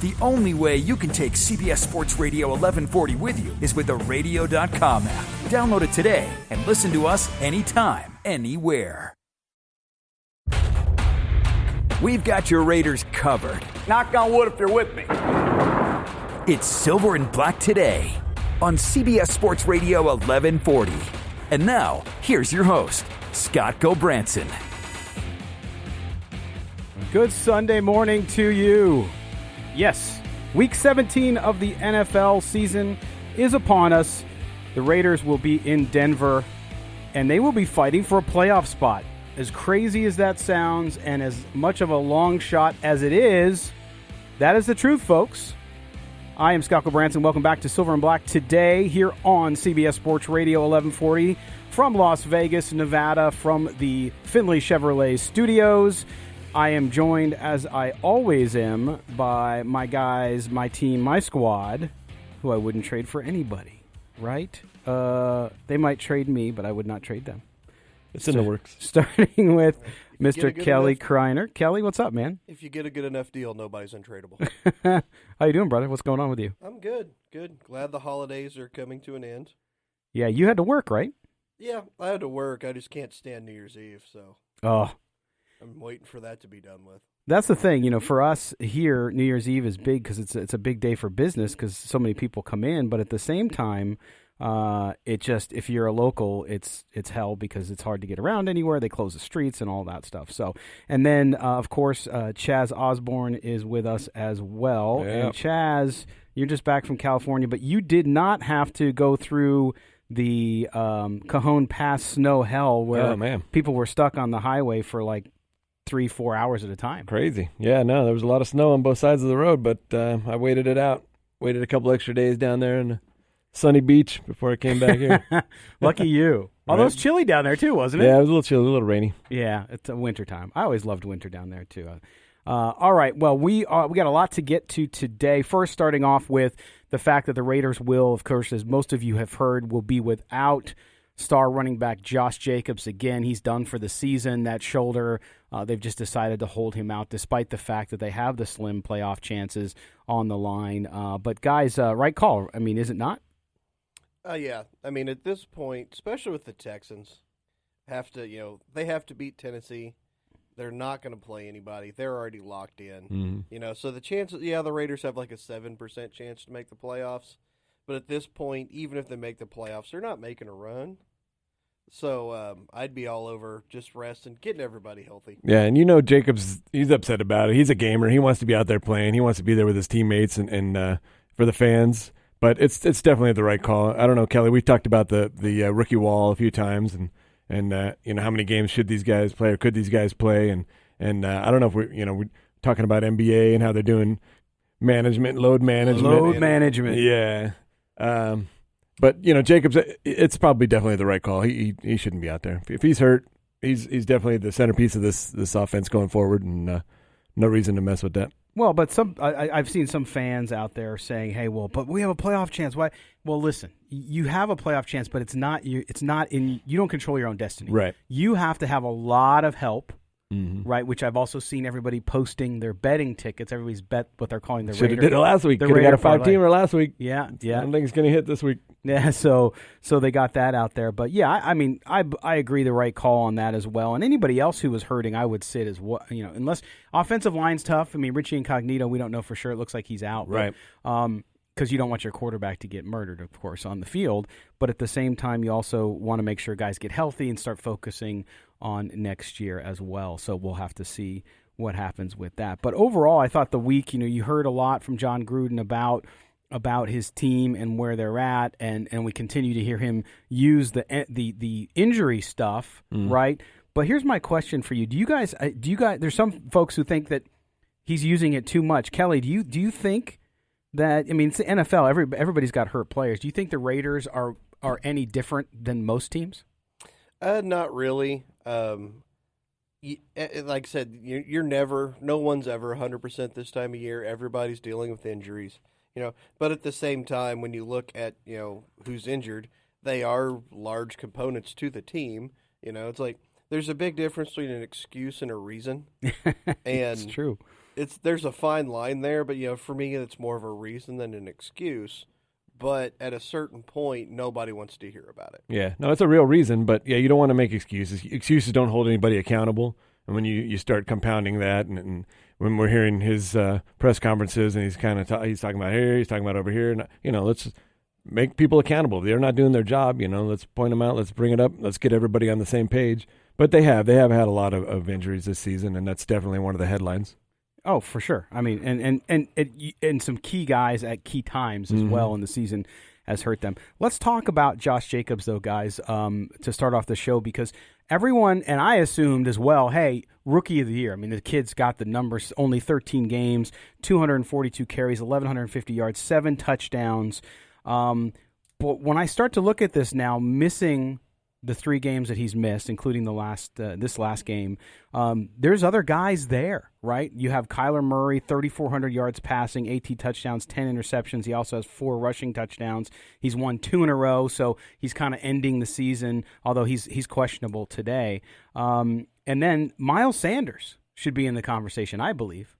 The only way you can take CBS Sports Radio 1140 with you is with the Radio.com app. Download it today and listen to us anytime, anywhere. We've got your Raiders covered. Knock on wood if you're with me. It's Silver and Black Today on CBS Sports Radio 1140. And now, here's your host, Scott Gobranson. Good Sunday morning to you. Yes, Week 17 of the NFL season is upon us. The Raiders will be in Denver, and they will be fighting for a playoff spot. As crazy as that sounds, and as much of a long shot as it is, that is the truth, folks. I am Scott Gobranson. Welcome back to Silver and Black Today here on CBS Sports Radio 1140 from Las Vegas, Nevada, from the Findlay Chevrolet Studios. I am joined, as I always am, by my guys, my team, my squad, who I wouldn't trade for anybody, right? They might trade me, but I would not trade them. It's in the works. Starting with Mr. Kelly Kreiner. Kelly, what's up, man? If you get a good enough deal, nobody's untradeable. How you doing, brother? What's going on with you? I'm good. Glad the holidays are coming to an end. Yeah, you had to work, right? Yeah, I had to work. I just can't stand New Year's Eve, so I'm waiting for that to be done with. That's the thing. You know, for us here, New Year's Eve is big because it's a big day for business because so many people come in. But at the same time, if you're a local, it's hell because it's hard to get around anywhere. They close the streets and all that stuff. So, and then of course, Chaz Osborne is with us as well. Yep. And Chaz, you're just back from California, but you did not have to go through the Cajon Pass snow hell where people were stuck on the highway for like 3-4 hours at a time. Crazy. Yeah, no, there was a lot of snow on both sides of the road, but I waited it out. Waited a couple extra days down there in the sunny beach before I came back here. Lucky you. Although it's chilly down there too, wasn't it? Yeah, it was a little chilly, a little rainy. Yeah, it's a winter time. I always loved winter down there too. All right, well, we got a lot to get to today. First, starting off with the fact that the Raiders will, of course, as most of you have heard, will be without star running back Josh Jacobs again. He's done for the season. That shoulder, they've just decided to hold him out despite the fact that they have the slim playoff chances on the line. But guys, right call. I mean, is it not? Yeah. I mean, at this point, especially with the Texans, they have to beat Tennessee. They're not going to play anybody. They're already locked in. Mm-hmm. So the chances, the Raiders have like a 7% chance to make the playoffs. But at this point, even if they make the playoffs, they're not making a run. So I'd be all over just resting, getting everybody healthy. Yeah, and Jacobs, he's upset about it. He's a gamer. He wants to be out there playing. He wants to be there with his teammates and for the fans. But it's definitely the right call. I don't know, Kelly. We've talked about the rookie wall a few times, and how many games should these guys play or could these guys play? And I don't know if we're talking about NBA and how they're doing load management. Yeah. But Jacobs, it's probably definitely the right call. He shouldn't be out there. If he's hurt, he's definitely the centerpiece of this offense going forward, and no reason to mess with that. Well, but I've seen some fans out there saying, "Hey, but we have a playoff chance." Why? Well, listen, you have a playoff chance, but it's not you don't control your own destiny. Right. You have to have a lot of help. Mm-hmm. Right, which I've also seen everybody posting their betting tickets. Everybody's bet what they're calling the Raider. Should have did it last week. Could have got a 5-teamer last week. Yeah. I don't think it's going to hit this week. Yeah, so they got that out there. But yeah, I mean, I agree the right call on that as well. And anybody else who was hurting, I would sit as what unless offensive line's tough. I mean, Richie Incognito, we don't know for sure. It looks like he's out. Right. Because you don't want your quarterback to get murdered, of course, on the field. But at the same time, you also want to make sure guys get healthy and start focusing on next year as well. So we'll have to see what happens with that. But overall, I thought the week, you heard a lot from John Gruden about his team and where they're at, and we continue to hear him use the injury stuff, right? But here's my question for you: Do you guys? There's some folks who think that he's using it too much. Kelly, do you think that? I mean, it's the NFL. Everybody's got hurt players. Do you think the Raiders are any different than most teams? Not really. Like I said, no one's ever 100% this time of year. Everybody's dealing with injuries, But at the same time, when you look at who's injured, they are large components to the team. It's like there's a big difference between an excuse and a reason. And it's true. there's a fine line there, but for me, it's more of a reason than an excuse. But at a certain point, nobody wants to hear about it. Yeah, no, it's a real reason, but you don't want to make excuses. Excuses don't hold anybody accountable. And when you start compounding that, and when we're hearing his press conferences, and he's kind of he's talking about here, he's talking about over here, and let's make people accountable. They're not doing their job. Let's point them out. Let's bring it up. Let's get everybody on the same page. But they have had a lot of injuries this season, and that's definitely one of the headlines. Oh, for sure. I mean, and some key guys at key times as well in the season has hurt them. Let's talk about Josh Jacobs, though, guys, to start off the show, because everyone, and I assumed as well, hey, Rookie of the Year. I mean, the kid's got the numbers, only 13 games, 242 carries, 1,150 yards, 7 touchdowns. But when I start to look at this now, missing the 3 games that he's missed, including this last game, there's other guys there, right? You have Kyler Murray, 3,400 yards passing, 18 touchdowns, 10 interceptions. He also has 4 rushing touchdowns. He's won 2 in a row, so he's kind of ending the season, although he's questionable today. And then Miles Sanders should be in the conversation, I believe,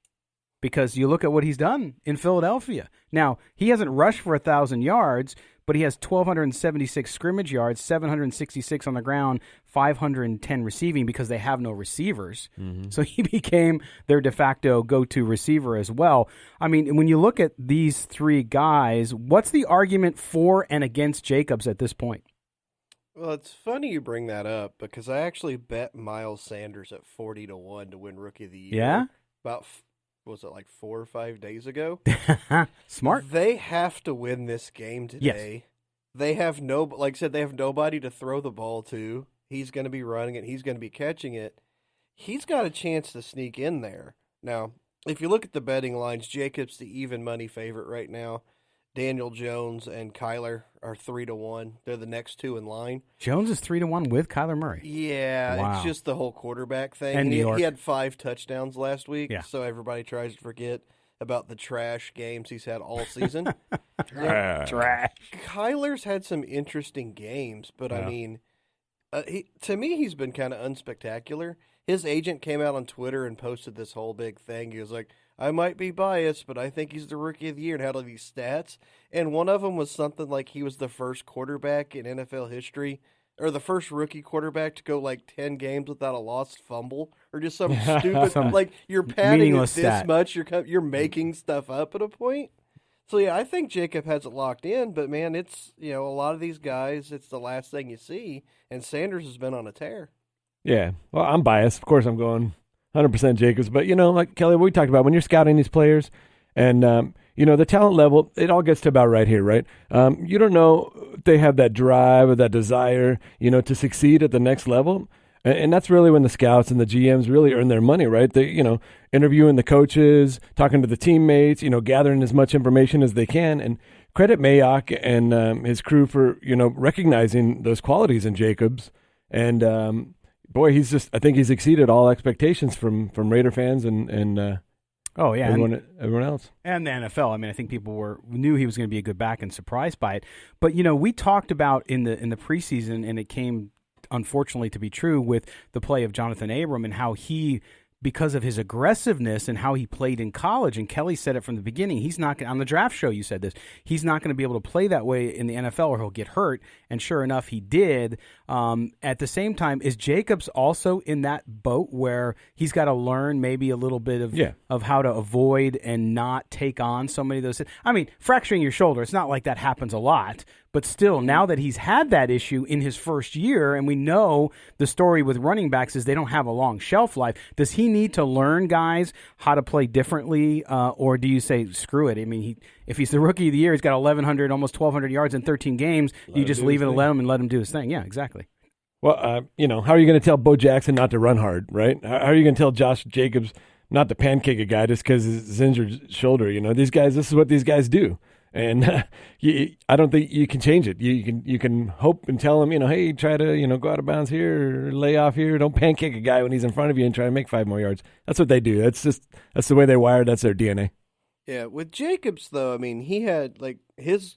because you look at what he's done in Philadelphia. Now, he hasn't rushed for 1,000 yards, but he has 1,276 scrimmage yards, 766 on the ground, 510 receiving because they have no receivers. So he became their de facto go-to receiver as well. I mean, when you look at these 3 guys, what's the argument for and against Jacobs at this point? Well, it's funny you bring that up because I actually bet Miles Sanders at 40-1 to win Rookie of the Year. Yeah? About was it like 4 or 5 days ago? Smart. They have to win this game today. Yes. They have like I said, they have nobody to throw the ball to. He's going to be running it. He's going to be catching it. He's got a chance to sneak in there. Now, if you look at the betting lines, Jacobs the even money favorite right now. Daniel Jones and Kyler are 3-1. They're the next 2 in line. Jones is 3-1 with Kyler Murray. Yeah, wow. It's just the whole quarterback thing. And he had 5 touchdowns last week, yeah. So everybody tries to forget about the trash games he's had all season. Trash. Kyler's had some interesting games, but I mean, to me, he's been kind of unspectacular. His agent came out on Twitter and posted this whole big thing. He was like, I might be biased, but I think he's the Rookie of the Year, and had all these stats. And one of them was something like he was the first quarterback in NFL history, or the first rookie quarterback to go like 10 games without a lost fumble, or just some stupid, like you're padding it this stat. much, you're making stuff up at a point. So, yeah, I think Jacob has it locked in, but, man, it's, a lot of these guys, it's the last thing you see, and Sanders has been on a tear. Yeah, well, I'm biased. Of course I'm going 100% Jacobs. But, like Kelly, what we talked about, when you're scouting these players and, the talent level, it all gets to about right here, right? You don't know if they have that drive or that desire, to succeed at the next level. And that's really when the scouts and the GMs really earn their money, right? They, interviewing the coaches, talking to the teammates, gathering as much information as they can. And credit Mayock and his crew for, recognizing those qualities in Jacobs. And, boy, I think he's exceeded all expectations from Raider fans and everyone else. And the NFL. I mean, I think people knew he was going to be a good back and surprised by it. But, we talked about in the preseason, and it came unfortunately to be true with the play of Jonathan Abram and how he, because of his aggressiveness and how he played in college, and Kelly said it from the beginning, he's not on the draft show, you said this, he's not going to be able to play that way in the NFL or he'll get hurt, and sure enough, he did. At the same time, is Jacobs also in that boat where he's got to learn maybe a little bit of how to avoid and not take on so many of those? I mean, fracturing your shoulder, it's not like that happens a lot, but still, now that he's had that issue in his first year, and we know the story with running backs is they don't have a long shelf life, does he need to learn, guys, how to play differently, or do you say, screw it? I mean, if he's the Rookie of the Year, he's got 1,100, almost 1,200 yards in 13 games, you just leave it and let him do his thing. Yeah, exactly. Well, how are you going to tell Bo Jackson not to run hard, right? How are you going to tell Josh Jacobs not to pancake a guy just because his injured shoulder? These guys, this is what these guys do. And I don't think you can change it. You can hope and tell him, hey, try to, go out of bounds here or lay off here. Don't pancake a guy when he's in front of you and try to make 5 more yards. That's what they do. That's the way they're wired. That's their DNA. Yeah, with Jacobs, though, I mean, he had, like, his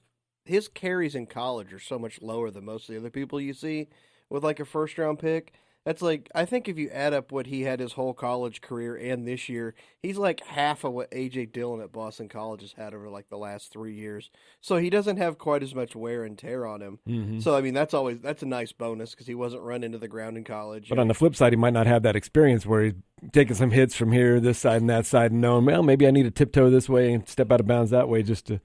carries in college are so much lower than most of the other people you see with, like, a first-round pick. That's like, I think if you add up what he had his whole college career and this year, he's like half of what A.J. Dillon at Boston College has had over like the last 3 years. So he doesn't have quite as much wear and tear on him. Mm-hmm. So, I mean, that's a nice bonus because he wasn't run into the ground in college. But on the flip side, he might not have that experience where he's taking some hits from here, this side, and that side, and knowing, well, maybe I need to tiptoe this way and step out of bounds that way just to.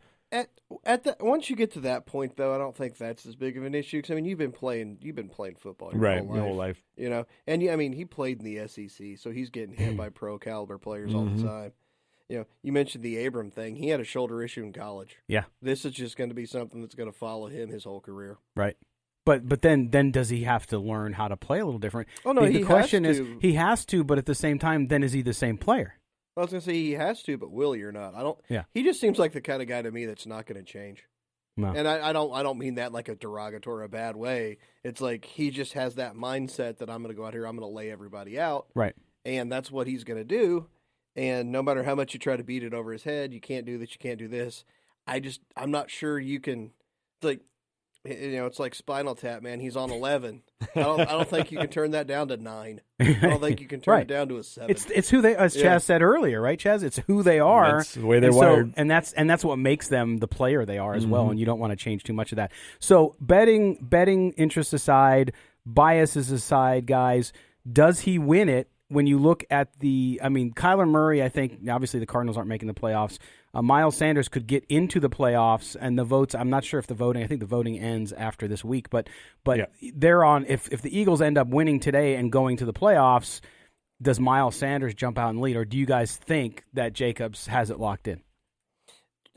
Once you get to that point, though, I don't think that's as big of an issue. Because I mean, you've been playing football your whole life, you know. And I mean, he played in the SEC, so he's getting hit by pro caliber players all the time. You know, you mentioned the Abram thing. He had a shoulder issue in college. Yeah, this is just going to be something that's going to follow him his whole career. Right. But then does he have to learn how to play a little different? Oh no, the question is he has to, but at the same time, then is he the same player? I was going to say he has to, but will he or not? I don't. Yeah. He just seems like the kind of guy to me that's not going to change. No. And I don't mean that like a derogatory or a bad way. It's like he just has that mindset that I'm going to go out here, I'm going to lay everybody out. Right. And that's what he's going to do. And no matter how much you try to beat it over his head, you can't do this, you can't do this. I'm not sure you can, like, you know, it's like Spinal Tap, man. He's on 11. I don't think you can turn that down to 9. I don't think you can turn it down to a 7. It's who they, as Chaz said earlier, right, Chaz? It's who they are. That's the way they're wired. And that's what makes them the player they are as well. And you don't want to change too much of that. So betting interests aside, biases aside, guys, does he win it? When you look at Kyler Murray, I think obviously the Cardinals aren't making the playoffs. Miles Sanders could get into the playoffs, and the votes. I'm not sure if I think the voting ends after this week, but they're on. If the Eagles end up winning today and going to the playoffs, does Miles Sanders jump out and lead, or do you guys think that Jacobs has it locked in?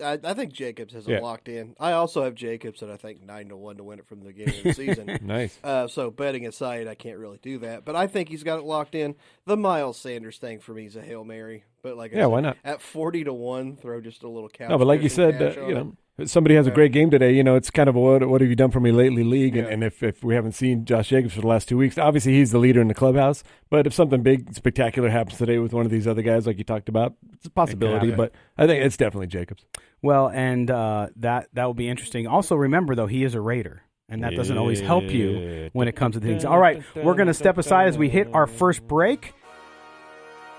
I think Jacobs has it locked in. I also have Jacobs at I think 9-1 to win it from the beginning of the season. Nice. So betting aside, I can't really do that, but I think he's got it locked in. The Miles Sanders thing for me is a Hail Mary, but like I said, why not? At 40-1, throw just a little couch. No, but like you said, somebody has a great game today. You know, it's kind of a what have you done for me lately league. And if we haven't seen Josh Jacobs for the last 2 weeks, obviously he's the leader in the clubhouse. But if something big, spectacular happens today with one of these other guys like you talked about, it's a possibility. But I think it's definitely Jacobs. Well, and that will be interesting. Also, remember, though, he is a Raider. And that doesn't always help you when it comes to things. All right, we're going to step aside as we hit our first break.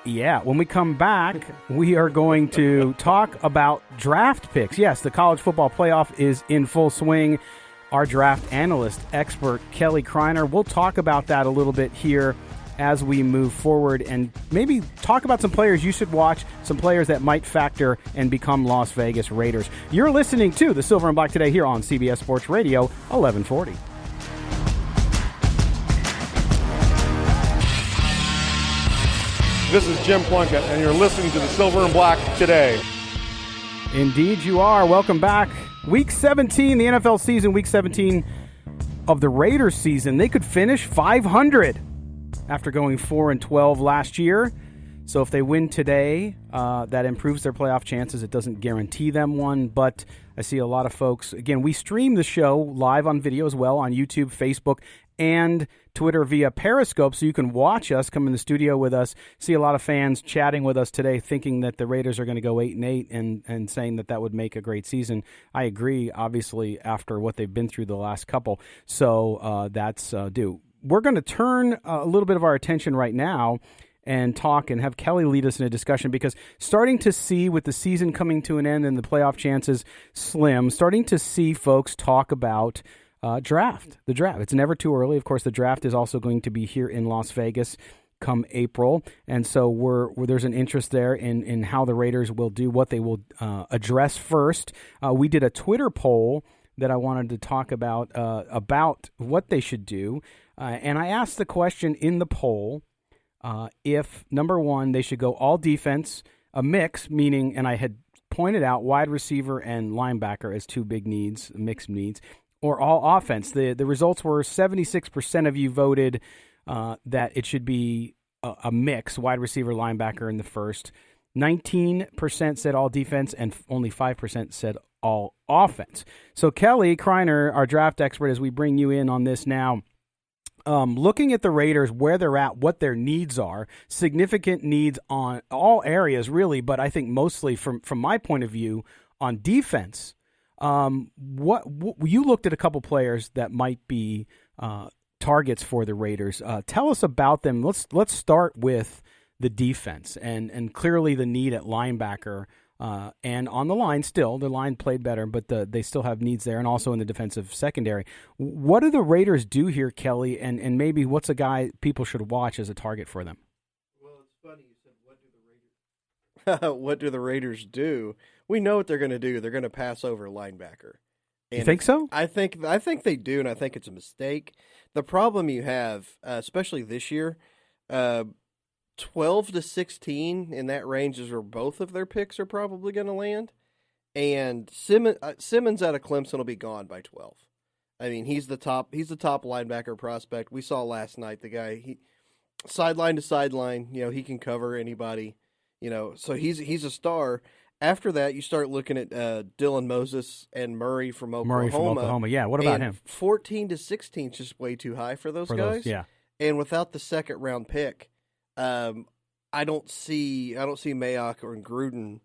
Yeah, when we come back, we are going to talk about draft picks. Yes, the college football playoff is in full swing. Our draft analyst, expert Kelly Kreiner, we'll talk about that a little bit here as we move forward and maybe talk about some players you should watch, some players that might factor and become Las Vegas Raiders. You're listening to the Silver and Black today here on CBS Sports Radio 1140. This is Jim Plunkett, and you're listening to the Silver and Black today. Indeed you are. Welcome back. Week 17, the NFL season, Week 17 of the Raiders season. They could finish 500 after going 4-12 last year. So if they win today, that improves their playoff chances. It doesn't guarantee them one, but I see a lot of folks. Again, we stream the show live on video as well on YouTube, Facebook, and Twitter via Periscope, so you can watch us, come in the studio with us, see a lot of fans chatting with us today, thinking that the Raiders are going to go 8-8 and saying that would make a great season. I agree, obviously, after what they've been through the last couple. So that's due. We're going to turn a little bit of our attention right now and talk and have Kelly lead us in a discussion, because starting to see, with the season coming to an end and the playoff chances slim, starting to see folks talk about the draft. It's never too early. Of course, the draft is also going to be here in Las Vegas come April, and so there's an interest there in how the Raiders will do, what they will address first. We did a Twitter poll that I wanted to talk about what they should do, and I asked the question in the poll if, number one, they should go all defense, a mix, meaning, and I had pointed out wide receiver and linebacker as two big needs, mixed needs, or all offense. The results were 76% of you voted that it should be a mix, wide receiver, linebacker in the first. 19% said all defense, and only 5% said all offense. So Kelly Kreiner, our draft expert, as we bring you in on this now, looking at the Raiders, where they're at, what their needs are, significant needs on all areas, really, but I think mostly from my point of view on defense. What you looked at a couple players that might be targets for the Raiders. Tell us about them. Let's start with the defense and clearly the need at linebacker and on the line still. The line played better, but they still have needs there, and also in the defensive secondary. What do the Raiders do here, Kelly, and maybe what's a guy people should watch as a target for them? Well, it's funny you said, what do the Raiders what do the Raiders do? We know what they're going to do. They're going to pass over linebacker. And you think so? I think they do, and I think it's a mistake. The problem you have, especially this year, 12 to 16 in that range is where both of their picks are probably going to land. And Simmons out of Clemson will be gone by 12. I mean, he's the top linebacker prospect. We saw last night the guy, he sideline to sideline, he can cover anybody, so he's a star. After that, you start looking at Dylan Moses and Murray from Oklahoma. Yeah, what about him? 14 to 16 is just way too high for those guys. Yeah. And without the second round pick, I don't see Mayock or Gruden.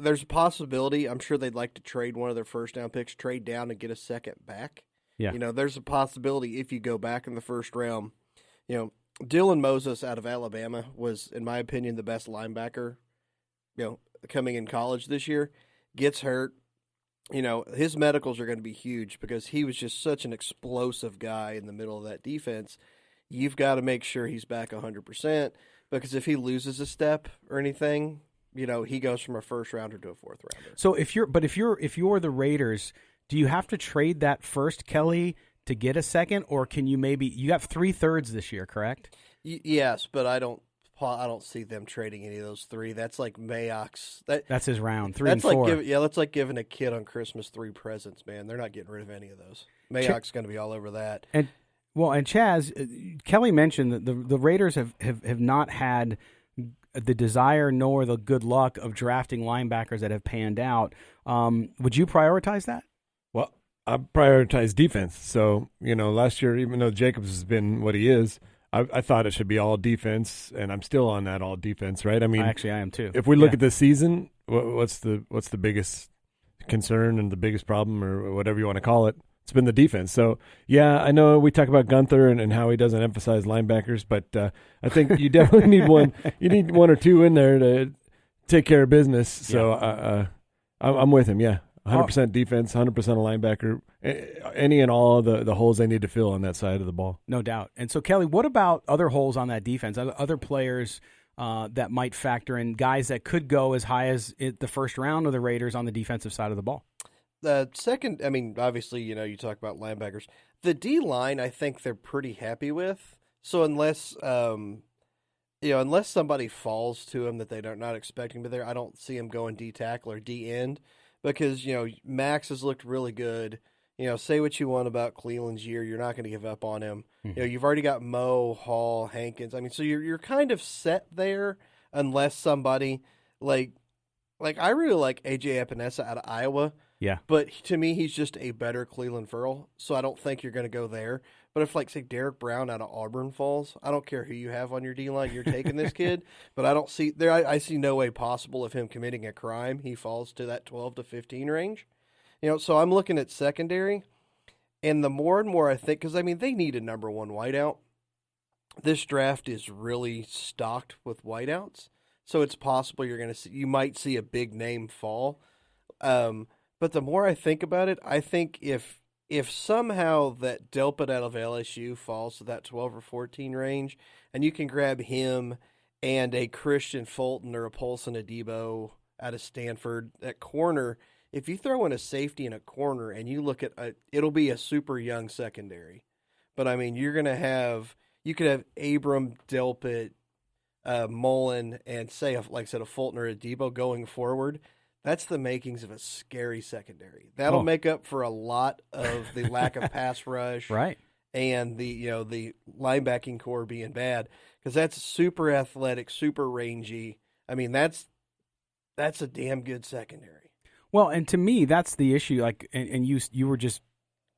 There's a possibility. I'm sure they'd like to trade one of their first down picks, trade down and get a second back. Yeah. There's a possibility if you go back in the first round. Dylan Moses out of Alabama was, in my opinion, the best linebacker, coming in college this year. Gets hurt. His medicals are going to be huge because he was just such an explosive guy in the middle of that defense. You've got to make sure he's back 100% because if he loses a step or anything, he goes from a first rounder to a fourth rounder. So if you're the Raiders, do you have to trade that first, Kelly, to get a second, or can you you have 3/3 this year, correct? Yes, but I don't see them trading any of those three. That's like Mayock's. That's his round, 3 and 4. That's like giving a kid on Christmas 3 presents, man. They're not getting rid of any of those. Mayock's going to be all over that. And Chaz, Kelly mentioned that the Raiders have not had the desire nor the good luck of drafting linebackers that have panned out. Would you prioritize that? Well, I prioritize defense. So, last year, even though Jacobs has been what he is, I thought it should be all defense, and I'm still on that all defense, right? I mean, I am too. If we look at this season, what's the biggest concern and the biggest problem, or whatever you want to call it? It's been the defense. So, yeah, I know we talk about Gunther and how he doesn't emphasize linebackers, but I think you definitely need one. You need one or two in there to take care of business. So I'm with him, yeah. 100% defense, 100% a linebacker, any and all the holes they need to fill on that side of the ball. No doubt. And so, Kelly, what about other holes on that defense, other players that might factor in, guys that could go as high as the first round of the Raiders on the defensive side of the ball? The second, obviously, you talk about linebackers. The D-line, I think they're pretty happy with. So unless somebody falls to them that they're not expecting to be there, I don't see them going D-tackle or D-end because, Max has looked really good. Say what you want about Cleveland's year, you're not going to give up on him. Mm-hmm. You've already got Moe, Hall, Hankins. So you're kind of set there unless somebody like I really like A.J. Epinesa out of Iowa. Yeah. But to me, he's just a better Cleveland Ferrell, so I don't think you're going to go there. But if, say, Derek Brown out of Auburn falls, I don't care who you have on your D-line, you're taking this kid. But I don't see – I see no way possible of him committing a crime. He falls to that 12 to 15 range. So I'm looking at secondary, and the more and more I think – because, they need a number one wideout. This draft is really stocked with wideouts, so it's possible you might see a big name fall. But the more I think about it, I think if somehow that Delpit out of LSU falls to that 12 or 14 range, and you can grab him and a Christian Fulton or a Paulson Adebo out of Stanford at corner, if you throw in a safety and a corner and you look at it'll be a super young secondary. But, you're going to have – you could have Abram, Delpit, Mullen, and say, like I said, a Fulton or a Adebo going forward. That's the makings of a scary secondary. That'll make up for a lot of the lack of pass rush, right? And the linebacking core being bad because that's super athletic, super rangy. That's a damn good secondary. Well, and to me, that's the issue. And you were just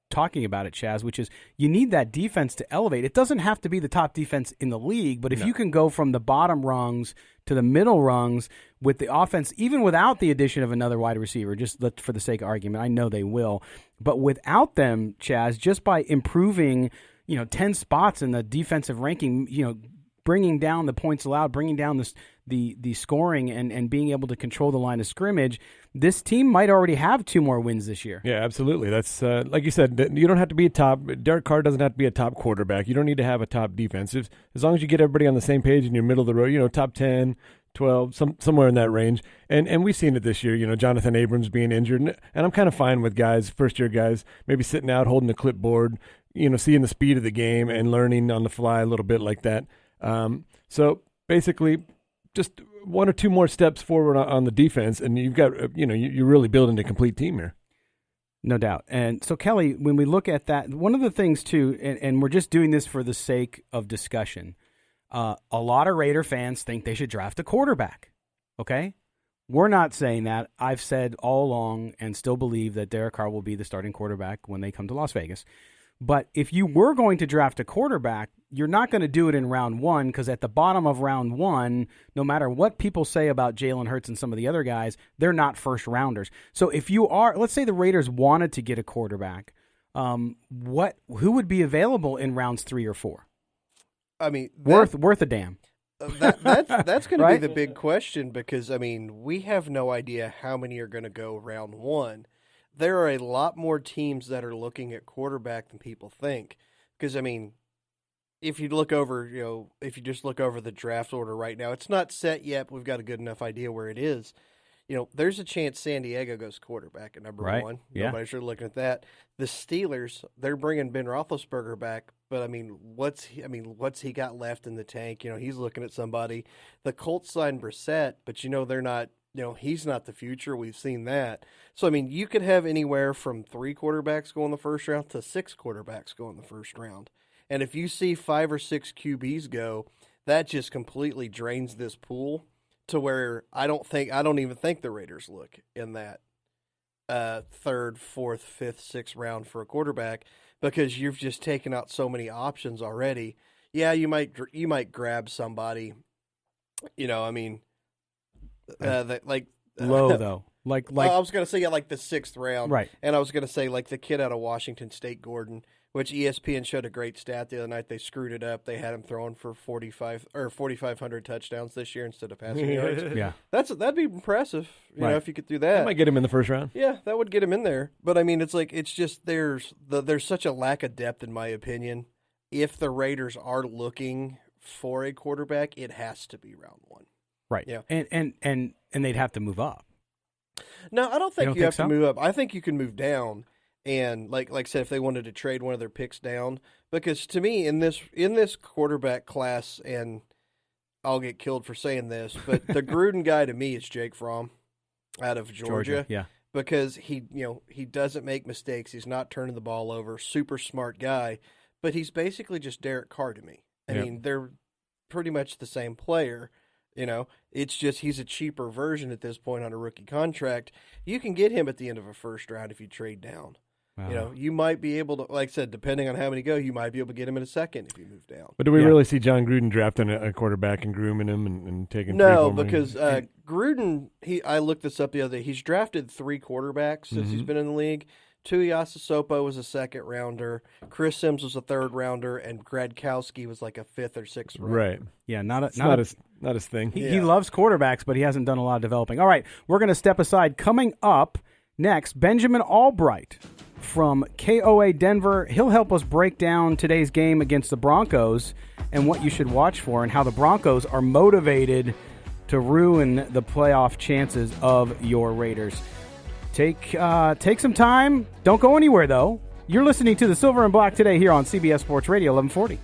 talking about it, Chaz, which is you need that defense to elevate. It doesn't have to be the top defense in the league, but if you can go from the bottom rungs to the middle rungs with the offense, even without the addition of another wide receiver, just for the sake of argument, I know they will, but without them, Chaz, just by improving 10 spots in the defensive ranking, bringing down the points allowed, bringing down the scoring and being able to control the line of scrimmage, this team might already have 2 more wins this year. Yeah, absolutely. That's like you said, you don't have to be a top – Derek Carr doesn't have to be a top quarterback. You don't need to have a top defensive. As long as you get everybody on the same page and you're middle of the road, top 10, 12, somewhere in that range. And we've seen it this year, Jonathan Abrams being injured. And I'm kind of fine with guys, first-year guys, maybe sitting out, holding the clipboard, seeing the speed of the game and learning on the fly a little bit like that. So basically just 1 or 2 more steps forward on the defense, and you've got, you're really building a complete team here. No doubt. And so, Kelly, when we look at that, one of the things, too, and we're just doing this for the sake of discussion, a lot of Raider fans think they should draft a quarterback, okay? We're not saying that. I've said all along and still believe that Derek Carr will be the starting quarterback when they come to Las Vegas. But if you were going to draft a quarterback, you're not going to do it in round 1 because at the bottom of round 1, no matter what people say about Jalen Hurts and some of the other guys, they're not first rounders. So if you are, let's say the Raiders wanted to get a quarterback, who would be available in rounds 3 or 4? I mean, worth a damn. That's going right? to be the big question because, we have no idea how many are going to go round 1. There are a lot more teams that are looking at quarterback than people think. Because, if you look over, if you just look over the draft order right now, it's not set yet, but we've got a good enough idea where it is. There's a chance San Diego goes quarterback at number 1. Yeah. Nobody's really looking at that. The Steelers, they're bringing Ben Roethlisberger back, but what's he got left in the tank? He's looking at somebody. The Colts signed Brissett, but they're not. He's not the future. We've seen that. So, you could have anywhere from 3 quarterbacks go in the first round to 6 quarterbacks go in the first round. And if you see 5 or 6 QBs go, that just completely drains this pool to where I don't even think the Raiders look in that 3rd, 4th, 5th, 6th round for a quarterback because you've just taken out so many options already. Yeah, you might grab somebody, low though. Like I was going to say like the 6th round. Right. And I was going to say like the kid out of Washington State, Gordon, which ESPN showed a great stat the other night. They screwed it up. They had him throwing for 4,500 touchdowns this year instead of passing yards. Yeah. That'd be impressive, you know, if you could do that. That might get him in the first round. Yeah, that would get him in there. But it's just there's such a lack of depth in my opinion. If the Raiders are looking for a quarterback, it has to be round 1. Right. Yeah. And they'd have to move up. No, I don't think you have so? to move up. I think you can move down. And like I said, if they wanted to trade one of their picks down, because to me in this quarterback class, and I'll get killed for saying this, but the Gruden guy to me is Jake Fromm out of Georgia. Yeah. Because he doesn't make mistakes. He's not turning the ball over. Super smart guy, but he's basically just Derek Carr to me. I mean, they're pretty much the same player. It's just he's a cheaper version at this point on a rookie contract. You can get him at the end of a first round if you trade down. Wow. You might be able to, like I said, depending on how many go, you might be able to get him in a second if you move down. But do we really see John Gruden drafting a quarterback and grooming him and taking? No, because Gruden, I looked this up the other day. He's drafted 3 quarterbacks since he's been in the league. Tuiasa Sopo was a 2nd rounder. Chris Sims was a 3rd rounder, and Gradkowski was like a 5th or 6th rounder. Right. Yeah, not his thing. He loves quarterbacks, but he hasn't done a lot of developing. All right, we're going to step aside. Coming up next, Benjamin Allbright from KOA Denver. He'll help us break down today's game against the Broncos and what you should watch for and how the Broncos are motivated to ruin the playoff chances of your Raiders. Take some time. Don't go anywhere, though. You're listening to the Silver and Black today here on CBS Sports Radio 1140.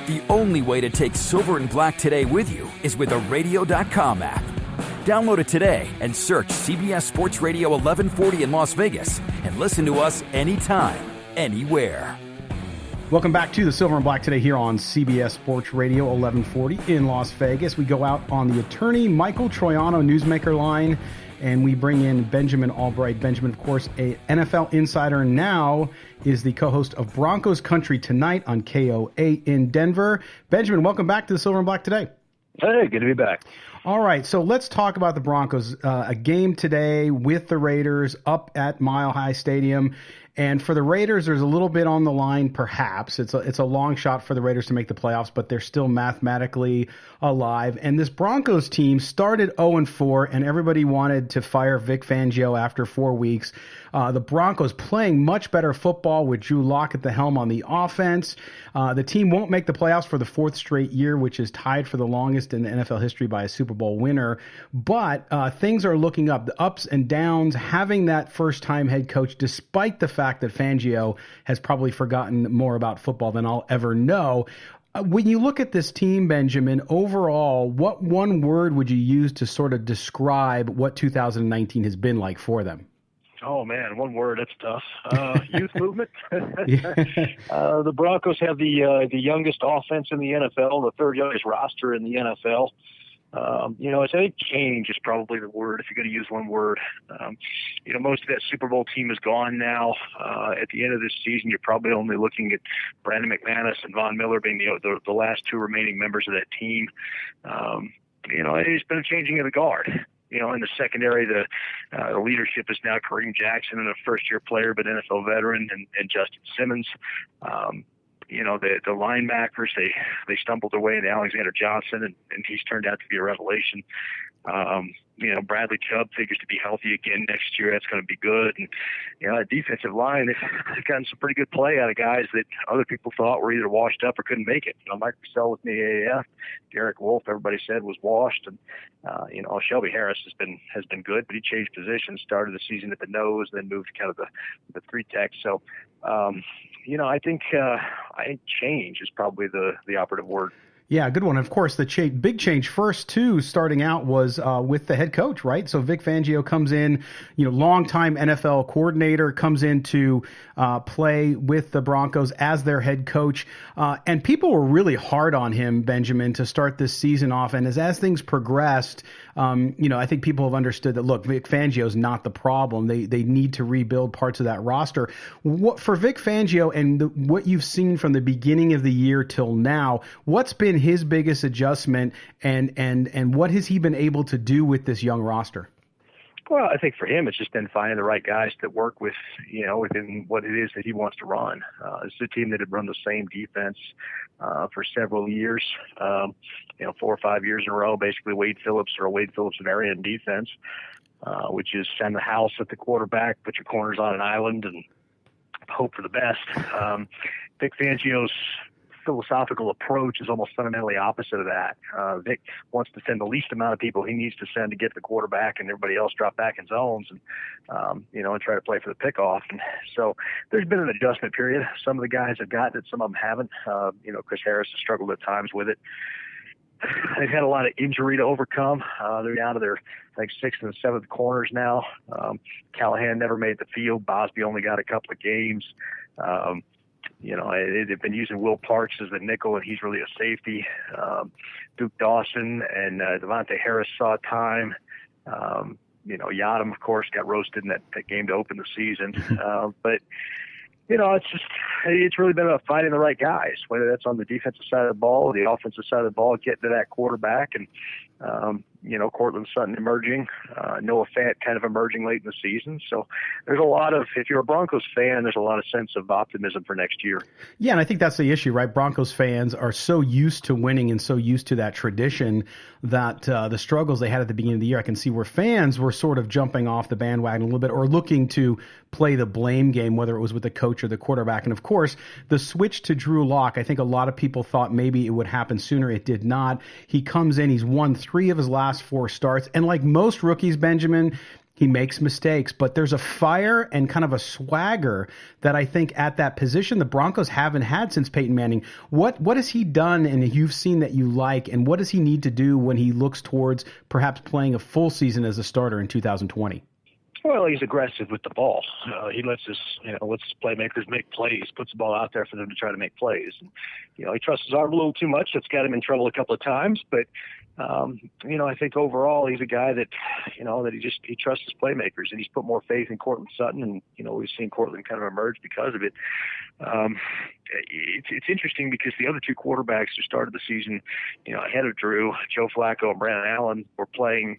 The only way to take Silver and Black today with you is with a radio.com app. Download it today and search CBS Sports Radio 1140 in Las Vegas and listen to us anytime, anywhere. Welcome back to the Silver and Black today here on CBS Sports Radio 1140 in Las Vegas. We go out on the attorney Michael Troiano newsmaker line, and we bring in Benjamin Allbright. Benjamin, of course, a NFL insider, now is the co-host of Broncos Country Tonight on KOA in Denver. Benjamin, welcome back to the Silver and Black today. Hey, good to be back. All right, so let's talk about the Broncos. A game today with the Raiders up at Mile High Stadium. And for the Raiders, there's a little bit on the line, perhaps. It's a long shot for the Raiders to make the playoffs, but they're still mathematically alive. And this Broncos team started 0-4, and everybody wanted to fire Vic Fangio after 4 weeks. The Broncos playing much better football with Drew Lock at the helm on the offense. The team won't make the playoffs for the 4th straight year, which is tied for the longest in the NFL history by a Super Bowl winner. But things are looking up. The ups and downs, having that first-time head coach, despite the fact that Fangio has probably forgotten more about football than I'll ever know. When you look at this team, Benjamin, overall, what one word would you use to sort of describe what 2019 has been like for them? Oh, man, one word, that's tough. Youth movement. The Broncos have the youngest offense in the NFL, the 3rd youngest roster in the NFL. I think change is probably the word if you're going to use one word. Most of that Super Bowl team is gone now. At the end of this season, you're probably only looking at Brandon McManus and Von Miller being the last 2 remaining members of that team. It's been a changing of the guard. In the secondary, the leadership is now Kareem Jackson, and a first-year player, but NFL veteran, and Justin Simmons. The linebackers, they stumbled their way into Alexander Johnson, and he's turned out to be a revelation. Bradley Chubb figures to be healthy again next year. That's going to be good. And, that defensive line, they've gotten some pretty good play out of guys that other people thought were either washed up or couldn't make it. Mike Purcell with the AAF, Derek Wolfe, everybody said was washed. And, Shelby Harris has been good, but he changed positions, started the season at the nose, then moved to kind of the 3-tech. So, I think change is probably the operative word. Yeah, good one. Of course, the big change first, too, starting out was with the head coach, right? So Vic Fangio comes in, longtime NFL coordinator, comes in to play with the Broncos as their head coach. And people were really hard on him, Benjamin, to start this season off. And as things progressed, I think people have understood that, look, Vic Fangio is not the problem. They need to rebuild parts of that roster. For Vic Fangio and what you've seen from the beginning of the year till now, what's been his biggest adjustment, and what has he been able to do with this young roster? Well, I think for him, it's just been finding the right guys that work with, within what it is that he wants to run. It's a team that had run the same defense for several years, 4 or 5 years in a row, basically Wade Phillips and Arian defense, which is send the house at the quarterback, put your corners on an island, and hope for the best. Vic Fangio's philosophical approach is almost fundamentally opposite of that. Vic wants to send the least amount of people he needs to send to get the quarterback, and everybody else drop back in zones and and try to play for the pickoff. And so there's been an adjustment period. Some of the guys have gotten it, some of them haven't. Chris Harris has struggled at times with it. They've had a lot of injury to overcome. They're down to their, 6th and 7th corners now. Callahan never made the field. Bosby only got a couple of games. They've been using Will Parks as the nickel, and he's really a safety. Duke Dawson and Devontae Harris saw time. Yadam, of course, got roasted in that game to open the season. But it's really been about finding the right guys, whether that's on the defensive side of the ball or the offensive side of the ball, getting to that quarterback. And, Cortland Sutton emerging, Noah Fant kind of emerging late in the season. So there's a lot of, if you're a Broncos fan, there's a lot of sense of optimism for next year. Yeah, and I think that's the issue, right? Broncos fans are so used to winning and so used to that tradition that the struggles they had at the beginning of the year, I can see where fans were sort of jumping off the bandwagon a little bit or looking to play the blame game, whether it was with the coach or the quarterback. And of course, the switch to Drew Lock, I think a lot of people thought maybe it would happen sooner. It did not. He comes in, he's won 3 of his last 4 starts. And like most rookies, Benjamin, he makes mistakes, but there's a fire and kind of a swagger that I think at that position the Broncos haven't had since Peyton Manning. What has he done and you've seen that you like, and what does he need to do when he looks towards perhaps playing a full season as a starter in 2020? Well, he's aggressive with the ball. He lets his playmakers make plays, puts the ball out there for them to try to make plays. And, he trusts his arm a little too much. That's got him in trouble a couple of times. But, I think overall he's a guy that, that he trusts his playmakers, and he's put more faith in Cortland Sutton. And, we've seen Cortland kind of emerge because of it. it's interesting because the other two quarterbacks who started the season, ahead of Drew, Joe Flacco and Brandon Allen, were playing,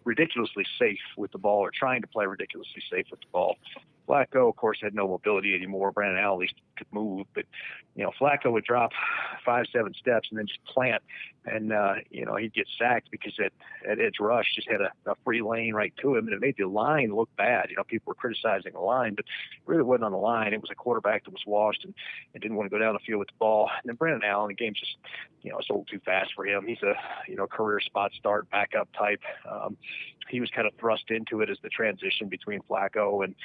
ridiculously safe with the ball, or trying to play ridiculously safe with the ball. Flacco, of course, had no mobility anymore. Brandon Allen at least could move, but Flacco would drop 5-7 steps and then just plant, and he'd get sacked because that edge rush just had a free lane right to him, and it made the line look bad. People were criticizing the line, but it really wasn't on the line. It was a quarterback that was washed and didn't want to go down the field with the ball. And then Brandon Allen, the game just it's a little too fast for him. He's a career spot start backup type. He was kind of thrust into it as the transition between Flacco and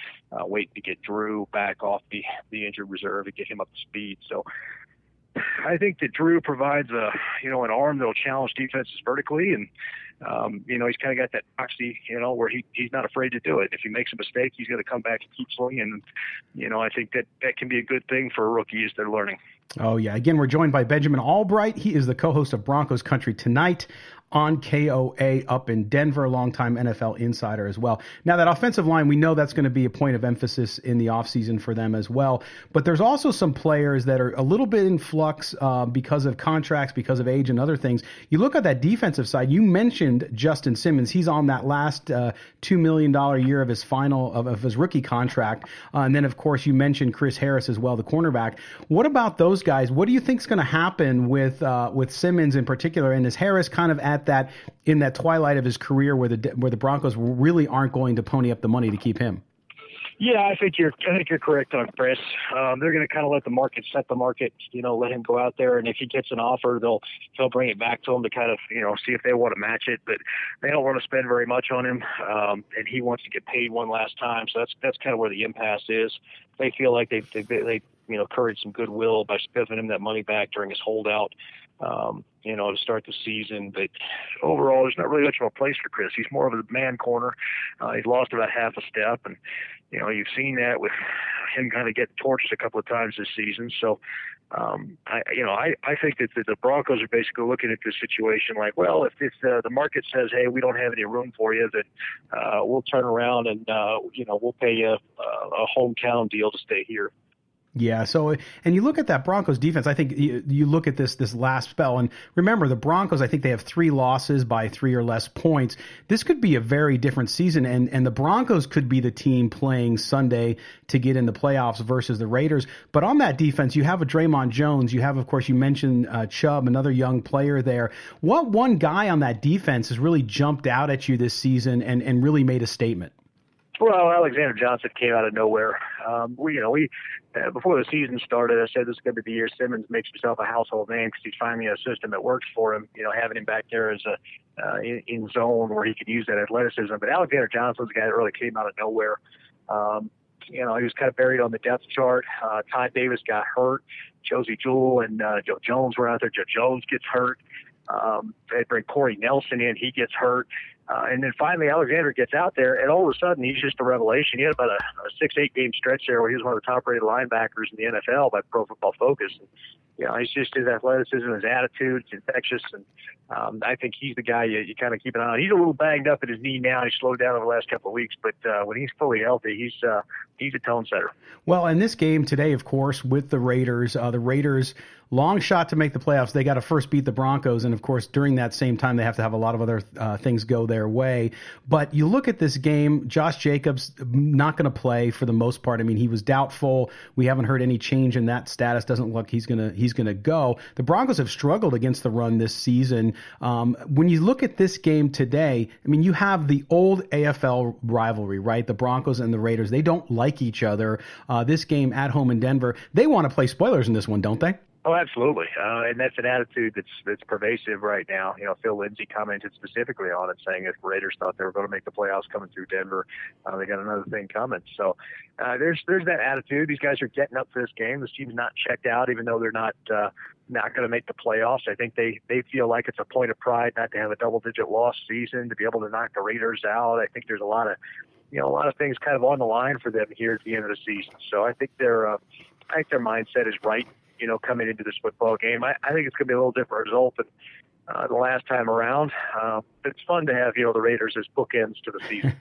waiting to get Drew back off the injured reserve and get him up to speed. So I think that Drew provides an arm that'll challenge defenses vertically, and he's kind of got that moxie, where he's not afraid to do it. If he makes a mistake, he's going to come back and keep swinging. And I think that can be a good thing for a rookie as they're learning. Oh yeah. Again, we're joined by Benjamin Allbright. He is the co-host of Broncos Country Tonight on KOA up in Denver, longtime NFL insider as well. Now, that offensive line, we know that's going to be a point of emphasis in the offseason for them as well. But there's also some players that are a little bit in flux because of contracts, because of age and other things. You look at that defensive side, you mentioned Justin Simmons. He's on that last $2 million year of his of his rookie contract. And then, of course, you mentioned Chris Harris as well, the cornerback. What about those guys? What do you think is going to happen with Simmons in particular? And is Harris kind of in that twilight of his career where the Broncos really aren't going to pony up the money to keep him? Yeah, I think you're correct on Chris. They're going to kind of let the market set the market, let him go out there, and if he gets an offer, they'll bring it back to him to kind of, see if they want to match it, but they don't want to spend very much on him, and he wants to get paid one last time, so that's kind of where the impasse is. They feel like they encouraged some goodwill by giving him that money back during his holdout, to start the season. But overall, there's not really much of a place for Chris. He's more of a man corner. He's lost about half a step, and you've seen that with him kind of getting torched a couple of times this season. So I think that the Broncos are basically looking at this situation like, well, if the market says, hey, we don't have any room for you, then we'll turn around and we'll pay you a hometown deal to stay here. Yeah. So, and you look at that Broncos defense, I think you look at this last spell, and remember the Broncos, I think they have 3 losses by 3 or less points. This could be a very different season, and the Broncos could be the team playing Sunday to get in the playoffs versus the Raiders. But on that defense, you have a Draymond Jones. You have, of course, you mentioned Chubb, another young player there. What one guy on that defense has really jumped out at you this season and really made a statement? Well, Alexander Johnson came out of nowhere. We before the season started, I said this is going to be the year Simmons makes himself a household name because he's finally a system that works for him. Having him back there as in zone where he could use that athleticism. But Alexander Johnson's the guy that really came out of nowhere. He was kind of buried on the depth chart. Todd Davis got hurt. Josie Jewell and Joe Jones were out there. Joe Jones gets hurt. They bring Corey Nelson in. He gets hurt. And then finally Alexander gets out there, and all of a sudden he's just a revelation. He had about a 6-8 game stretch there where he was one of the top-rated linebackers in the NFL by Pro Football Focus. And, he's just his athleticism, his attitude, it's infectious, and I think he's the guy you kind of keep an eye on. He's a little banged up at his knee now. He's slowed down over the last couple of weeks, but when he's fully healthy, he's a tone setter. Well, in this game today, of course, with the Raiders, long shot to make the playoffs. They got to first beat the Broncos, and of course, during that same time, they have to have a lot of other things go their way. But you look at this game, Josh Jacobs not going to play for the most part. I mean, he was doubtful. We haven't heard any change in that status. Doesn't look he's going to go. The Broncos have struggled against the run this season. When you look at this game today, I mean, you have the old AFL rivalry, right? The Broncos and the Raiders. They don't like each other. This game at home in Denver, they want to play spoilers in this one, don't they? Oh, absolutely. And that's an attitude that's pervasive right now. Phil Lindsay commented specifically on it, saying if Raiders thought they were going to make the playoffs coming through Denver, they got another thing coming. So there's that attitude. These guys are getting up for this game. This team's not checked out, even though they're not going to make the playoffs. I think they feel like it's a point of pride not to have a double-digit loss season, to be able to knock the Raiders out. I think there's a lot of things kind of on the line for them here at the end of the season. So I think their mindset is right. Coming into this football game, I think it's going to be a little different result than the last time around. It's fun to have, the Raiders as bookends to the season.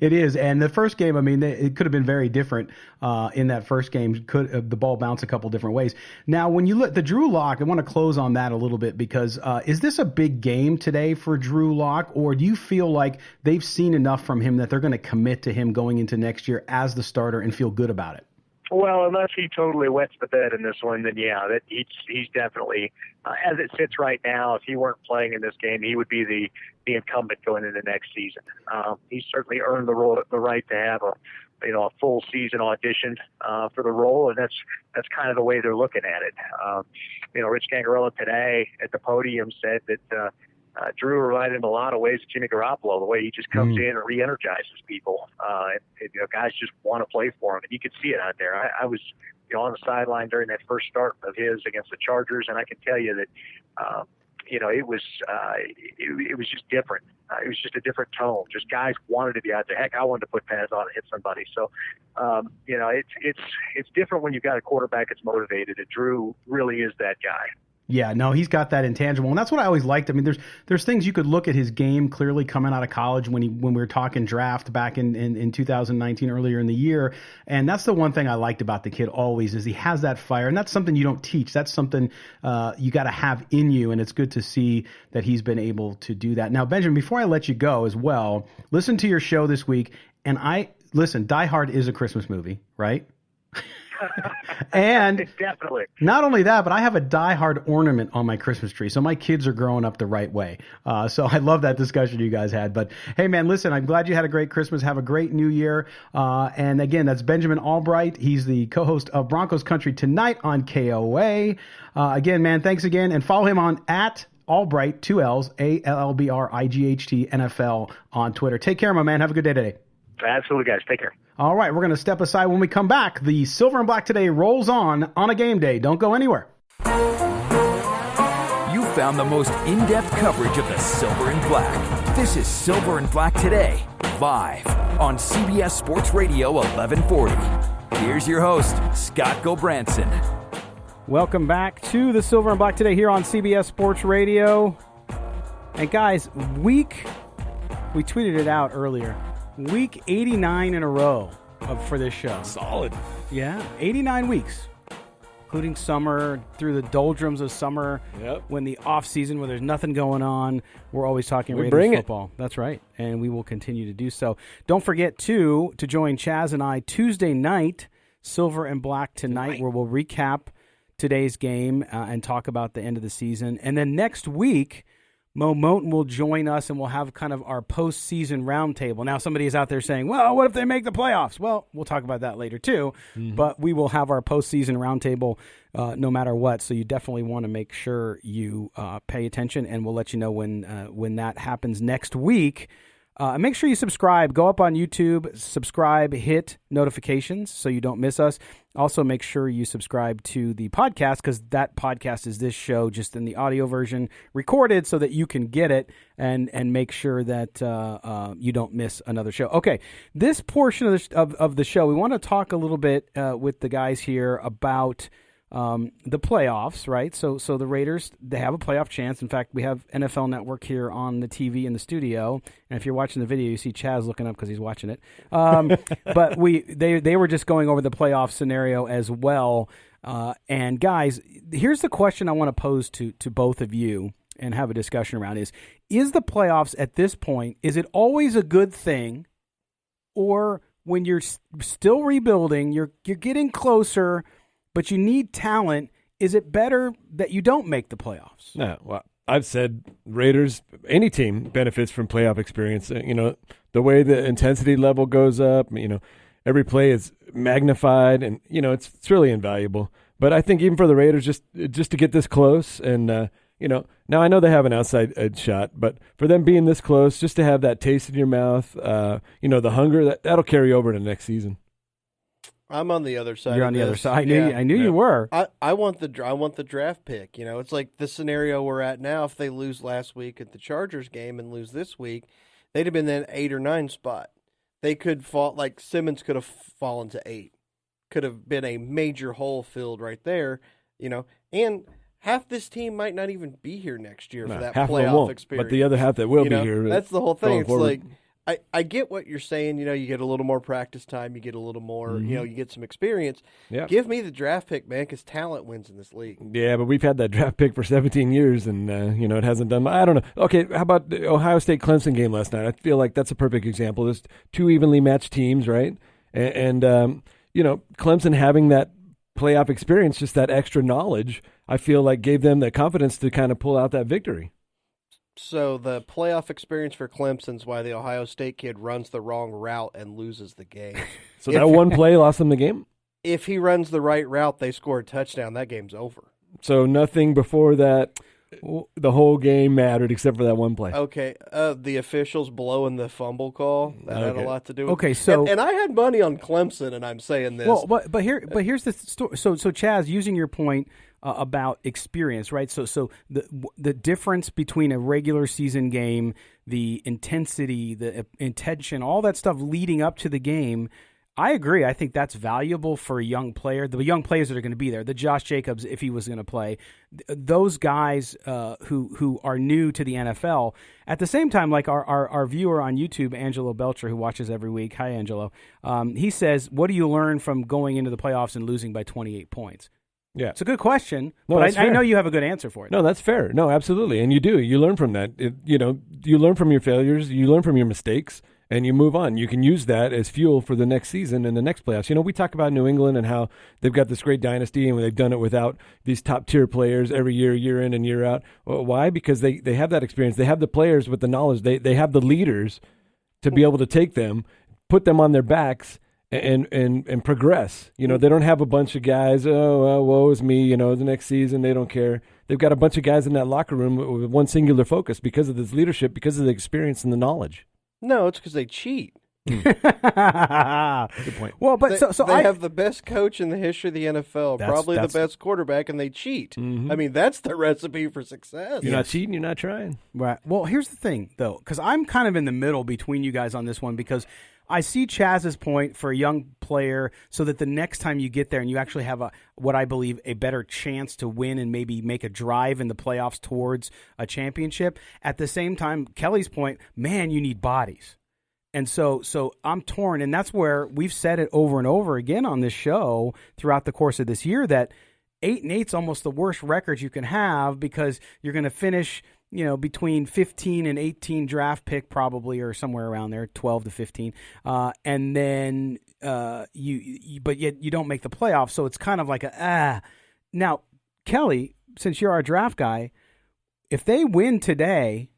It is. And the first game, I mean, it could have been very different in that first game. The ball bounced a couple different ways. Now, when you look, the Drew Lock, I want to close on that a little bit because is this a big game today for Drew Lock, or do you feel like they've seen enough from him that they're going to commit to him going into next year as the starter and feel good about it? Well, unless he totally wets the bed in this one, then yeah, that he's definitely, as it sits right now, if he weren't playing in this game, he would be the incumbent going into next season. He's certainly earned the right to have a full season audition for the role, and that's kind of the way they're looking at it. Rich Gangarella today at the podium said that Drew reminded him in a lot of ways of Jimmy Garoppolo, the way he just comes in and re-energizes people. Guys just want to play for him, and you could see it out there. I was on the sideline during that first start of his against the Chargers, and I can tell you that it was just different. It was just a different tone. Just guys wanted to be out there. Heck, I wanted to put pads on and hit somebody. So, it's different when you've got a quarterback that's motivated. And Drew really is that guy. Yeah, no, he's got that intangible, and that's what I always liked. I mean, there's things you could look at his game clearly coming out of college when we were talking draft back in 2019 earlier in the year, and that's the one thing I liked about the kid always is he has that fire, and that's something you don't teach. That's something you got to have in you, and it's good to see that he's been able to do that. Now, Benjamin, before I let you go as well, listen to your show this week, and Die Hard is a Christmas movie, right? And definitely not only that, but I have a Die Hard ornament on my Christmas tree. So my kids are growing up the right way. So I love that discussion you guys had. But hey, man, listen, I'm glad you had a great Christmas. Have a great New Year. And again, that's Benjamin Allbright. He's the co-host of Broncos Country Tonight on KOA. Again, man, thanks again. And follow him on @Allbright, 2 L's, ALLBRIGHT NFL on Twitter. Take care, my man. Have a good day today. Absolutely, guys. Take care. All right, we're going to step aside. When we come back, the Silver and Black Today rolls on a game day. Don't go anywhere. You found the most in-depth coverage of the Silver and Black. This is Silver and Black Today, live on CBS Sports Radio 1140. Here's your host, Scott Gobranson. Welcome back to the Silver and Black Today here on CBS Sports Radio. And guys, we tweeted it out earlier. Week 89 in a row for this show. Solid. Yeah, 89 weeks, including summer, through the doldrums of summer, when the off season, when there's nothing going on, we're always talking Raiders football. That's right, and we will continue to do so. Don't forget, to join Chaz and I Tuesday night, Silver and Black Tonight, where we'll recap today's game and talk about the end of the season. And then next week, Mo Moten will join us, and we'll have kind of our postseason roundtable. Now, somebody is out there saying, well, what if they make the playoffs? Well, we'll talk about that later, too. But we will have our postseason roundtable no matter what. So you definitely want to make sure you pay attention, and we'll let you know when that happens next week. Make sure you subscribe. Go up on YouTube, subscribe, hit notifications so you don't miss us. Also, make sure you subscribe to the podcast, because that podcast is this show just in the audio version, recorded so that you can get it and make sure that you don't miss another show. Okay, this portion of the show, we want to talk a little bit with the guys here about the playoffs, right? So the Raiders, they have a playoff chance. In fact, we have NFL Network here on the TV in the studio, and if you're watching the video, you see Chaz looking up because he's watching it. But they were just going over the playoff scenario as well. And guys, here's the question I want to pose to both of you and have a discussion around: is the playoffs at this point, is it always a good thing, or when you're still rebuilding, you're getting closer, but you need talent, is it better that you don't make the playoffs? No, well, I've said Raiders, any team benefits from playoff experience. The way the intensity level goes up, every play is magnified, and, it's really invaluable. But I think even for the Raiders, just to get this close, and, now I know they have an outside shot, but for them being this close, just to have that taste in your mouth, the hunger, that'll carry over to next season. I'm on the other side. You're on the other side. I knew you were. I want the draft pick. It's like the scenario we're at now. If they lose last week at the Chargers game and lose this week, they'd have been in 8 or 9 spot. They could fall, like Simmons could have fallen to 8. Could have been a major hole filled right there. And half this team might not even be here next year for that half playoff won't, experience. but the other half that will be here. That's the whole thing. It's forward. like I get what you're saying. You get a little more practice time. You get a little more, you get some experience. Yeah. Give me the draft pick, man, because talent wins in this league. Yeah, but we've had that draft pick for 17 years, and, it hasn't done – I don't know. Okay, how about the Ohio State-Clemson game last night? I feel like that's a perfect example. There's two evenly matched teams, right? And Clemson having that playoff experience, just that extra knowledge, I feel like gave them the confidence to kind of pull out that victory. So the playoff experience for Clemson's why the Ohio State kid runs the wrong route and loses the game. So that one play lost them the game? If he runs the right route, they score a touchdown, that game's over. So nothing before that, the whole game mattered except for that one play. Okay, the officials blowing the fumble call, that had a lot to do with it. Okay, so and I had money on Clemson, and I'm saying this. Well, but here's the story. So Chaz, using your point about experience, right? So the difference between a regular season game, the intensity, the intention, all that stuff leading up to the game. I agree. I think that's valuable for a young player. The young players that are going to be there, the Josh Jacobs, if he was going to play, those guys who are new to the NFL. At the same time, like our viewer on YouTube, Angelo Belcher, who watches every week. Hi, Angelo. He says, "What do you learn from going into the playoffs and losing by 28 points?" Yeah, it's a good question, no, but I know you have a good answer for it. No, that's fair. No, absolutely, and you do. You learn from that. You learn from your failures. You learn from your mistakes. And you move on. You can use that as fuel for the next season and the next playoffs. We talk about New England and how they've got this great dynasty and they've done it without these top-tier players every year, year in and year out. Well, why? Because they have that experience. They have the players with the knowledge. They have the leaders to be able to take them, put them on their backs, and progress. They don't have a bunch of guys, woe is me, the next season, they don't care. They've got a bunch of guys in that locker room with one singular focus because of this leadership, because of the experience and the knowledge. No, it's because they cheat. Good point. Well, but they have the best coach in the history of the NFL, probably the best quarterback, and they cheat. Mm-hmm. I mean, that's the recipe for success. You're not cheating, you're not trying. Right. Well, here's the thing, though, because I'm kind of in the middle between you guys on this one, because I see Chaz's point for a young player so that the next time you get there and you actually have what I believe a better chance to win and maybe make a drive in the playoffs towards a championship. At the same time, Kelly's point, man, you need bodies. And so I'm torn, and that's where we've said it over and over again on this show throughout the course of this year that 8-8's almost the worst record you can have because you're going to finish between 15 and 18 draft pick probably, or somewhere around there, 12 to 15. And then but yet you don't make the playoffs. So it's kind of like Now, Kelly, since you're our draft guy, if they win today,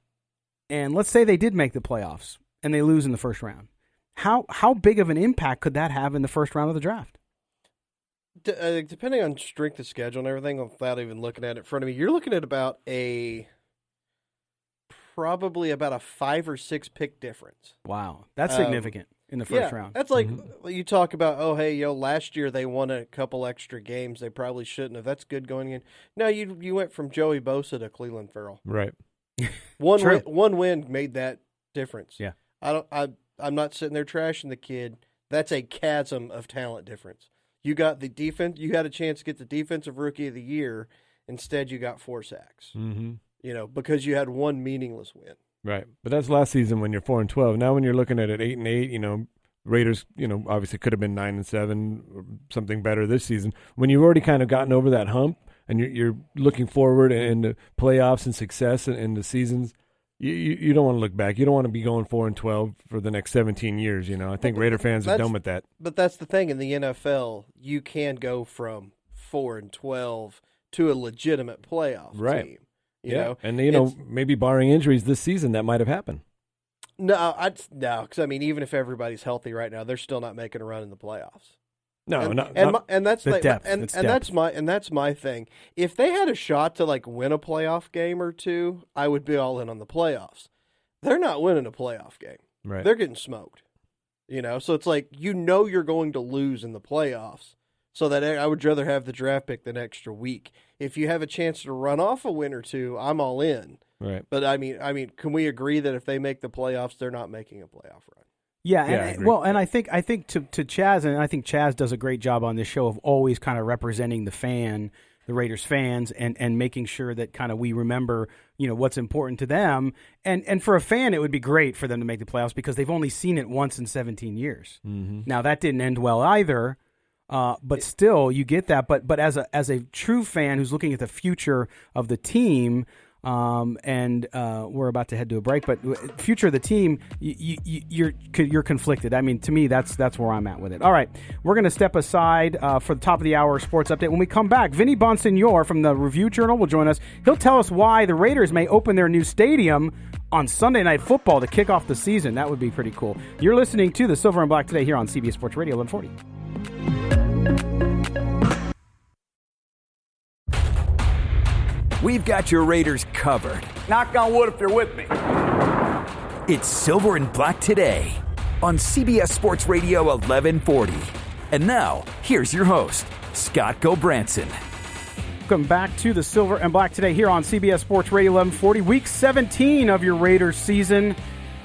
and let's say they did make the playoffs and they lose in the first round, how big of an impact could that have in the first round of the draft? Depending on strength of schedule and everything, without even looking at it in front of me, you're looking at probably about a 5 or 6 pick difference. Wow, that's significant in the first round. That's like you talk about. Last year they won a couple extra games. They probably shouldn't have. That's good going in. No, you went from Joey Bosa to Cleveland Farrell. Right. One win made that difference. Yeah. I'm not sitting there trashing the kid. That's a chasm of talent difference. You got the defense. You had a chance to get the defensive rookie of the year. Instead, you got 4 sacks. Mm-hmm. Because you had one meaningless win. Right, but that's last season when you're 4-12. Now, when you're looking at it 8-8, Raiders, obviously could have been 9-7 or something better this season. When you've already kind of gotten over that hump and you're looking forward in the playoffs and success and the seasons. You don't want to look back. You don't want to be going 4-12 for the next 17 years. I think Raider fans are done with that. But that's the thing in the NFL. You can go from 4-12 to a legitimate playoff team. You know, and maybe barring injuries this season, that might have happened. No, because even if everybody's healthy right now, they're still not making a run in the playoffs. No, and that's the depth. And that's my thing. If they had a shot to win a playoff game or two, I would be all in on the playoffs. They're not winning a playoff game. Right. They're getting smoked. So it's you're going to lose in the playoffs. So that I would rather have the draft pick than extra week. If you have a chance to run off a win or two, I'm all in. Right. But can we agree that if they make the playoffs, they're not making a playoff run? Yeah, and I think to Chaz, and I think Chaz does a great job on this show of always kind of representing the fan the Raiders fans and making sure that kind of we remember, what's important to them. And for a fan, it would be great for them to make the playoffs because they've only seen it once in 17 years. Mm-hmm. Now, that didn't end well either, but still, you get that. But as a true fan who's looking at the future of the team, and we're about to head to a break, but future of the team, you're conflicted. I mean, to me, that's where I'm at with it. All right, we're going to step aside for the top of the hour sports update. When we come back, Vinny Bonsignore from the Review Journal will join us. He'll tell us why the Raiders may open their new stadium on Sunday Night Football to kick off the season. That would be pretty cool. You're listening to the Silver and Black today here on CBS Sports Radio 1140. We've got your Raiders covered. Knock on wood if you're with me. It's Silver and Black today on CBS Sports Radio 1140. And now, here's your host, Scott Gobranson. Welcome back to the Silver and Black today here on CBS Sports Radio 1140. Week 17 of your Raiders season.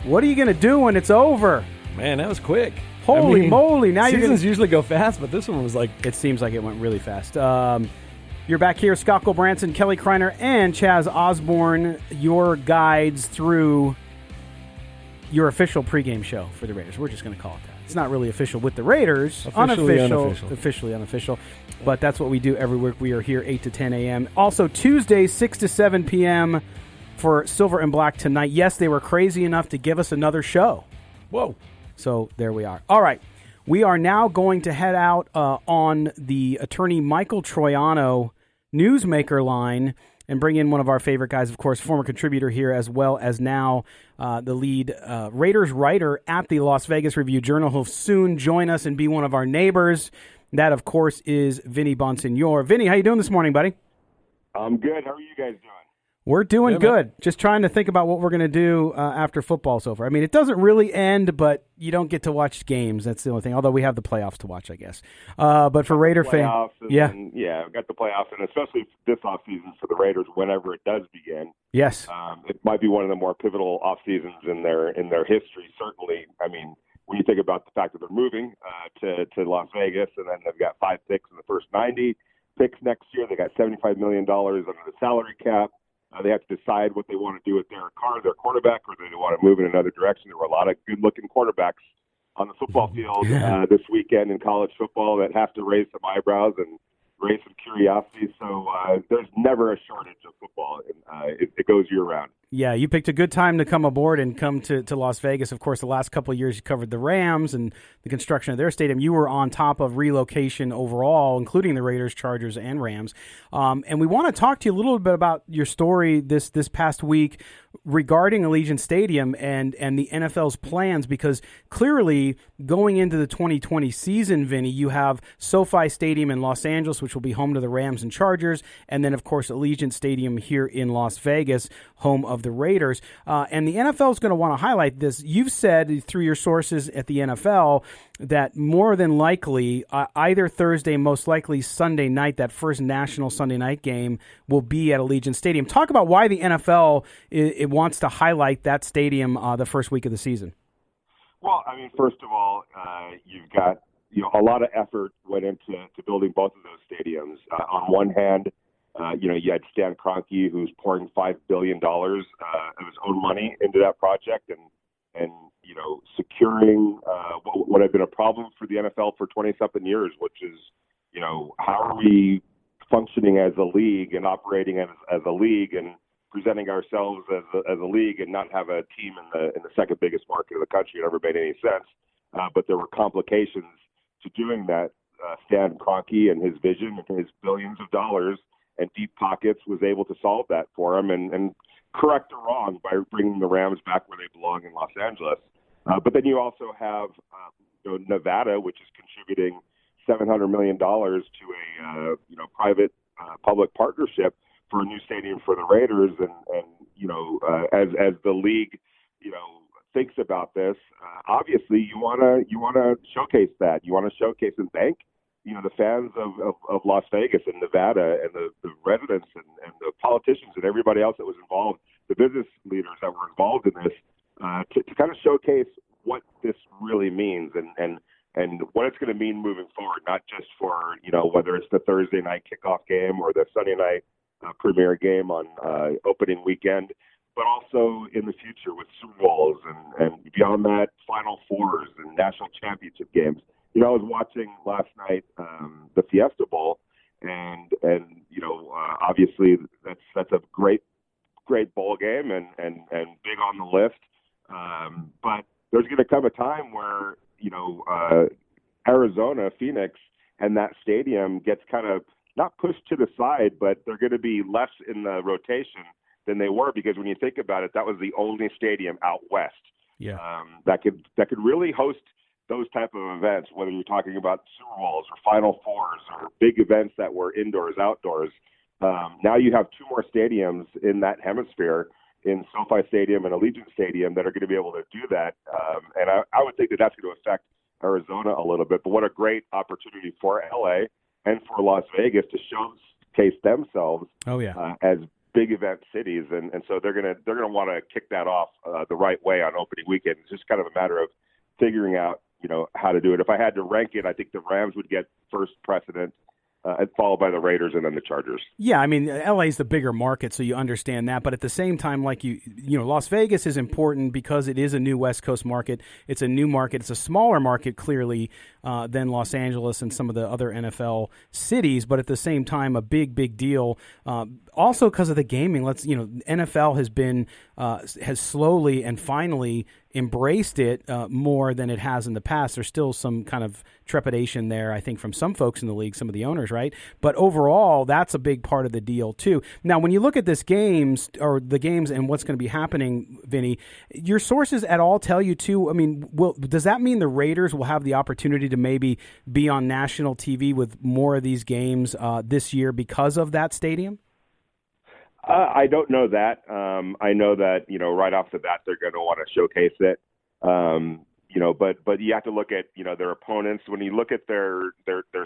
What are you going to do when it's over? Man, that was quick. Holy moly. Now seasons usually go fast, but this one was like... It seems like it went really fast. You're back here, Scott Gobranson, Kelly Kreiner, and Chaz Osborne, your guides through your official pregame show for the Raiders. We're just going to call it that. It's not really official with the Raiders. Officially unofficial. But that's what we do every week. We are here 8 to 10 a.m. Also, Tuesdays, 6 to 7 p.m. for Silver and Black Tonight. Yes, they were crazy enough to give us another show. Whoa. So there we are. All right. We are now going to head out on the attorney Michael Troiano newsmaker line and bring in one of our favorite guys, of course, former contributor here, as well as now the lead Raiders writer at the Las Vegas Review-Journal. He'll soon join us and be one of our neighbors. That, of course, is Vinny Bonsignore. Vinny, how you doing this morning, buddy? I'm good. How are you guys doing? We're doing good. Just trying to think about what we're going to do after football's over. I mean, it doesn't really end, but you don't get to watch games. That's the only thing. Although we have the playoffs to watch, I guess. But for Raider fans, we got the playoffs, and especially this offseason for the Raiders, whenever it does begin. Yes, it might be one of the more pivotal off seasons in their history. Certainly, I mean, when you think about the fact that they're moving to Las Vegas, and then they've got 5 picks in the first 90 picks next year. They got $75 million under the salary cap. They have to decide what they want to do with Derek Carr, their quarterback, or do they want to move in another direction. There were a lot of good-looking quarterbacks on the football field this weekend in college football that have to raise some eyebrows and raise some curiosity. So there's never a shortage of football. It goes year-round. Yeah, you picked a good time to come aboard and come to Las Vegas. Of course, the last couple of years you covered the Rams and the construction of their stadium. You were on top of relocation overall, including the Raiders, Chargers, and Rams. And we want to talk to you a little bit about your story this past week regarding Allegiant Stadium and the NFL's plans, because clearly going into the 2020 season, Vinny, you have SoFi Stadium in Los Angeles, which will be home to the Rams and Chargers, and then, of course, Allegiant Stadium here in Las Vegas, home of the Raiders. And the NFL is going to want to highlight this. You've said through your sources at the NFL that more than likely, either Thursday, most likely Sunday night, that first national Sunday night game will be at Allegiant Stadium. Talk about why the NFL it wants to highlight that stadium the first week of the season. Well, I mean, first of all, you've got a lot of effort went into building both of those stadiums. On one hand, you had Stan Kroenke, who's pouring $5 billion of his own money into that project, and securing what had been a problem for the NFL for 20-something years, which is, how are we functioning as a league and operating as a league and presenting ourselves as a league and not have a team in the second biggest market of the country. It never made any sense. But there were complications to doing that. Stan Kroenke and his vision and his billions of dollars and deep pockets was able to solve that for him and correct the wrong by bringing the Rams back where they belong in Los Angeles. But then you also have Nevada, which is contributing $700 million to a private public partnership for a new stadium for the Raiders. And as the league thinks about this, obviously you want to showcase that. You want to showcase and thank the fans of Las Vegas and Nevada and the residents and the politicians and everybody else that was involved, the business leaders that were involved in this, to kind of showcase what this really means and what what it's going to mean moving forward, not just for, whether it's the Thursday night kickoff game or the Sunday night premiere game on opening weekend, but also in the future with Super Bowls and beyond that, Final Fours and national championship games. I was watching last night the Fiesta Bowl, and obviously that's a great bowl game and big on the list. But there's going to come a time where Arizona, Phoenix, and that stadium gets kind of not pushed to the side, but they're going to be less in the rotation than they were, because when you think about it, that was the only stadium out west that could really host those type of events, whether you're talking about Super Bowls or Final Fours or big events that were indoors, outdoors. Now you have two more stadiums in that hemisphere, in SoFi Stadium and Allegiant Stadium, that are going to be able to do that. And I would think that that's going to affect Arizona a little bit. But what a great opportunity for LA and for Las Vegas to showcase themselves as big event cities. And so they're going to want to kick that off the right way on opening weekend. It's just kind of a matter of figuring out, how to do it. If I had to rank it, I think the Rams would get first precedent, and followed by the Raiders and then the Chargers. Yeah, I mean, LA's the bigger market, so you understand that. But at the same time, like Las Vegas is important because it is a new West Coast market. It's a new market. It's a smaller market, clearly, than Los Angeles and some of the other NFL cities. But at the same time, a big deal. Also because of the gaming. NFL has slowly and finally embraced it more than it has in the past. There's still some kind of trepidation there, I think, from some folks in the league, some of the owners, right? But overall, that's a big part of the deal, too. Now, when you look at the games and what's going to be happening, Vinny, your sources at all tell you, too, I mean, does that mean the Raiders will have the opportunity to maybe be on national TV with more of these games this year because of that stadium? I don't know that. I know that, right off the bat, they're going to want to showcase it. But you have to look at, their opponents. When you look at their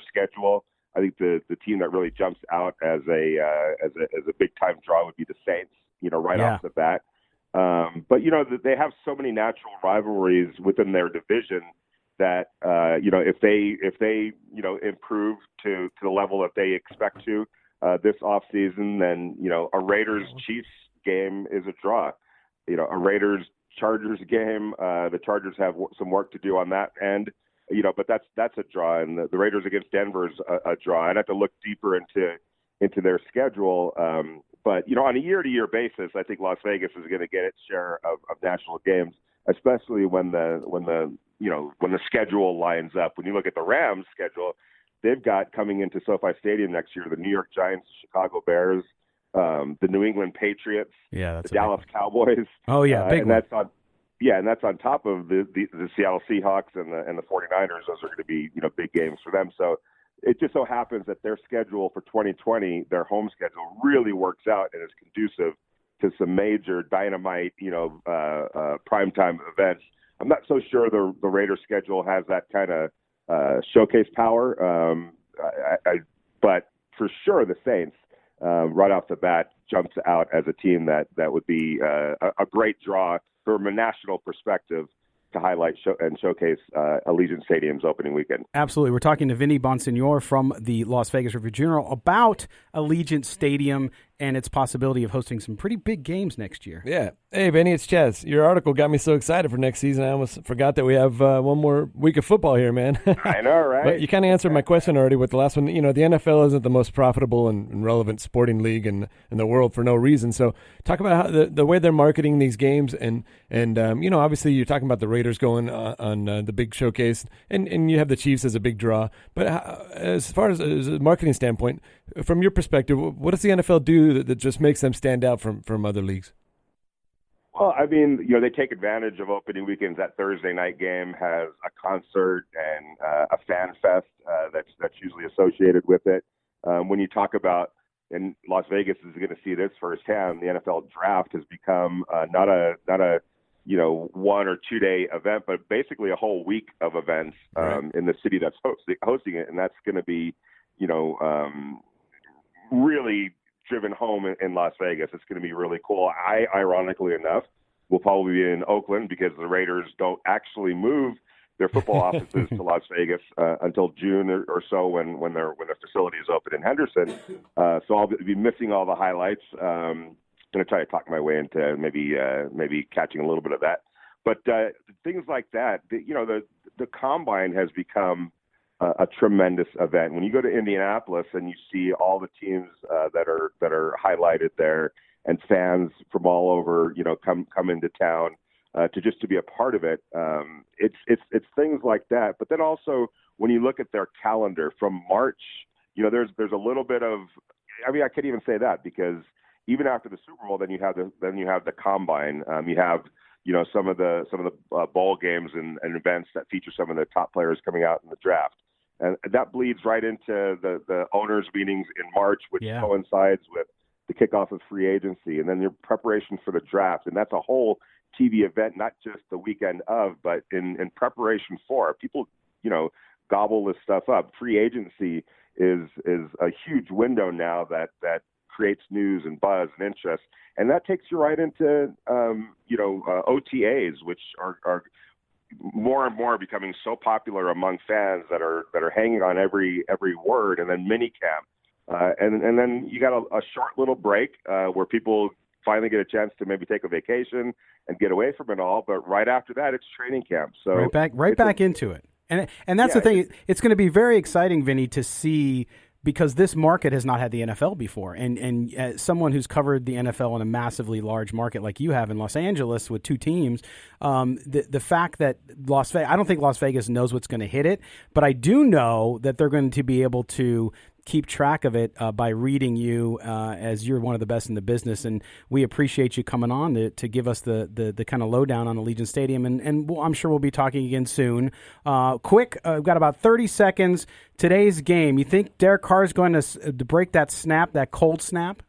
schedule, I think the team that really jumps out as a big time draw would be the Saints, right off the bat. But they have so many natural rivalries within their division that if they improve to the level that they expect to this offseason, then a Raiders-Chiefs game is a draw. A Raiders-Chargers game, the Chargers have some work to do on that end, but that's a draw, and the Raiders against Denver is a draw. I'd have to look deeper into their schedule, but on a year-to-year basis, I think Las Vegas is going to get its share of national games, especially when the schedule lines up. When you look at the Rams' schedule, they've got coming into SoFi Stadium next year the New York Giants, Chicago Bears, the New England Patriots, the Dallas Cowboys. Oh yeah, big and one. That's on top of the Seattle Seahawks and the 49ers. Those are going to be big games for them. So it just so happens that their schedule for 2020, their home schedule, really works out and is conducive to some major dynamite primetime events. I'm not so sure the Raiders schedule has that kind of showcase power, but for sure the Saints right off the bat jumps out as a team that would be a great draw from a national perspective to highlight and showcase Allegiant Stadium's opening weekend. Absolutely. We're talking to Vinny Bonsignore from the Las Vegas Review-Journal about Allegiant Stadium and its possibility of hosting some pretty big games next year. Yeah. Hey, Vinny, it's Chaz. Your article got me so excited for next season. I almost forgot that we have one more week of football here, man. I know, right? But you kind of answered my question already with the last one. The NFL isn't the most profitable and relevant sporting league in the world for no reason. So talk about how the way they're marketing these games and obviously you're talking about the Raiders going on the big showcase, and you have the Chiefs as a big draw. But as far as a marketing standpoint, from your perspective, what does the NFL do that just makes them stand out from other leagues? Well, I mean, they take advantage of opening weekends. That Thursday night game has a concert and a fan fest that's usually associated with it. When you talk about, and Las Vegas is going to see this firsthand, the NFL draft has become not a 1 or 2 day event, but basically a whole week of events in the city that's hosting it, and that's going to be, really driven home in Las Vegas. It's going to be really cool. Ironically enough, will probably be in Oakland because the Raiders don't actually move their football offices to Las Vegas until June or so when their facility is open in Henderson. So I'll be missing all the highlights. Going to try to talk my way into maybe catching a little bit of that. But things like that, the combine has become a tremendous event. When you go to Indianapolis and you see all the teams that are highlighted there, and fans from all over, come into town to be a part of it. It's things like that. But then also when you look at their calendar from March, there's a little bit of. I mean, I could even say that because even after the Super Bowl, then you have the combine. You have some of the bowl games and events that feature some of the top players coming out in the draft. And that bleeds right into the owners' meetings in March, which coincides with the kickoff of free agency, and then your preparation for the draft. And that's a whole TV event, not just the weekend of, but in preparation for. People, gobble this stuff up. Free agency is a huge window now that creates news and buzz and interest. And that takes you right into, OTAs, which are more and more becoming so popular among fans that are hanging on every word, and then minicamp. And then you got a short little break where people finally get a chance to maybe take a vacation and get away from it all. But right after that, it's training camp. So right back into it. And that's the thing. It's going to be very exciting, Vinny, to see, because this market has not had the NFL before. And as someone who's covered the NFL in a massively large market like you have in Los Angeles with 2 teams, the fact that I don't think Las Vegas knows what's going to hit it, but I do know that they're going to be able to keep track of it by reading you as you're one of the best in the business. And we appreciate you coming on to give us the kind of lowdown on Allegiant Stadium. And I'm sure we'll be talking again soon. Quick, we've got about 30 seconds. Today's game, you think Derek Carr is going to break that cold snap?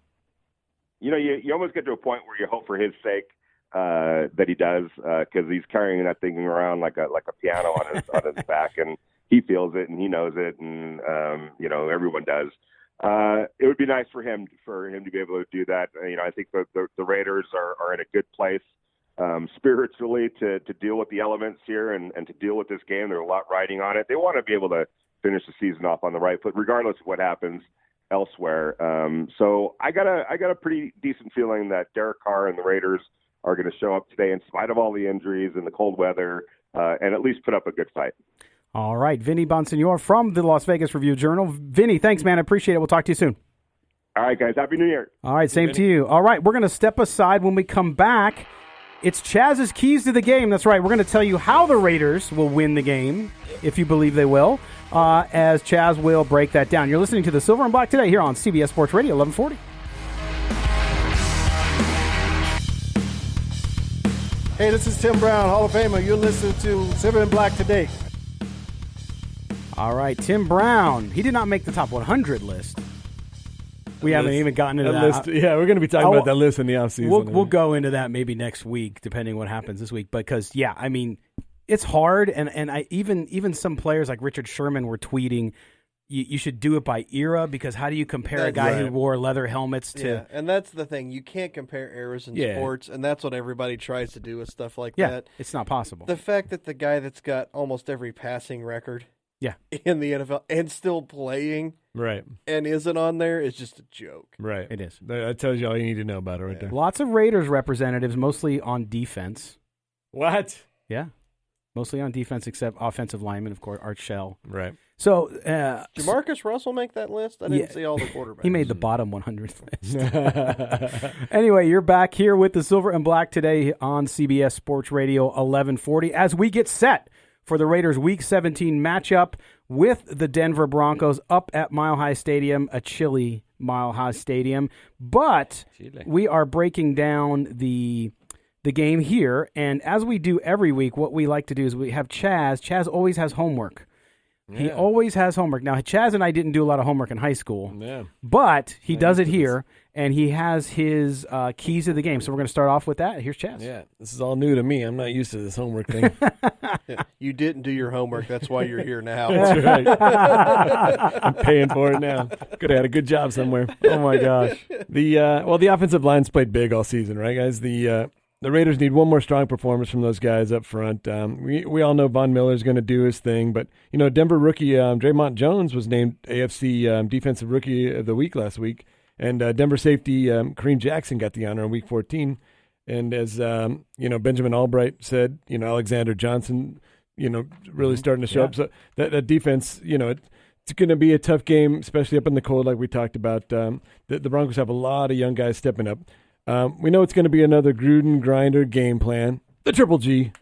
You almost get to a point where you hope for his sake that he does, because he's carrying that thing around like a piano on his back, and he feels it and he knows it, and everyone does. It would be nice for him to be able to do that. I think the Raiders are in a good place spiritually to deal with the elements here and to deal with this game. There's a lot riding on it. They want to be able to finish the season off on the right foot, regardless of what happens elsewhere. So I got a pretty decent feeling that Derek Carr and the Raiders are going to show up today in spite of all the injuries and the cold weather, and at least put up a good fight. All right, Vinny Bonsignore from the Las Vegas Review-Journal. Vinny, thanks, man. I appreciate it. We'll talk to you soon. All right, guys. Happy New Year. All right, same to you. All right, we're going to step aside. When we come back, it's Chaz's keys to the game. That's right. We're going to tell you how the Raiders will win the game, if you believe they will, as Chaz will break that down. You're listening to the Silver and Black today here on CBS Sports Radio 1140. Hey, this is Tim Brown, Hall of Famer. You're listening to Silver and Black today. All right, Tim Brown. He did not make the top 100 list. We haven't even gotten into that list. Yeah, we're going to be talking about that list in the offseason. We'll go into that maybe next week, depending what happens this week. Because, it's hard. And even some players like Richard Sherman were tweeting, you should do it by era, because how do you compare a guy who wore leather helmets to... Yeah, and that's the thing. You can't compare eras in sports, and that's what everybody tries to do with stuff like that. It's not possible. The fact that the guy that's got almost every passing record in the NFL and still playing and isn't on there is just a joke. Right. It is. That tells you all you need to know about it right there. Lots of Raiders representatives, mostly on defense. What? Yeah. Mostly on defense, except offensive linemen, of course, Art Shell. Right. So, did Marcus Russell make that list? I didn't see all the quarterbacks. He made the bottom 100th list. Anyway, you're back here with the Silver and Black today on CBS Sports Radio 1140 as we get set for the Raiders' Week 17 matchup with the Denver Broncos up at Mile High Stadium, a chilly Mile High Stadium. But we are breaking down the game here, and as we do every week, what we like to do is we have Chaz. Chaz always has homework. Yeah. He always has homework. Now, Chaz and I didn't do a lot of homework in high school, but he does it here, and he has his keys to the game. So we're going to start off with that. Here's Chaz. Yeah, this is all new to me. I'm not used to this homework thing. You didn't do your homework. That's why you're here now. That's right. I'm paying for it now. Could have had a good job somewhere. Oh, my gosh. The offensive line's played big all season, right, guys? the Raiders need one more strong performance from those guys up front. We all know Von Miller's going to do his thing, but Denver rookie Draymond Jones was named AFC Defensive Rookie of the Week last week, and Denver safety Kareem Jackson got the honor in Week 14. And as Benjamin Allbright said, Alexander Johnson, really starting to show up. So that defense, it's going to be a tough game, especially up in the cold, like we talked about. The Broncos have a lot of young guys stepping up. We know it's going to be another Gruden grinder game plan, the Triple G.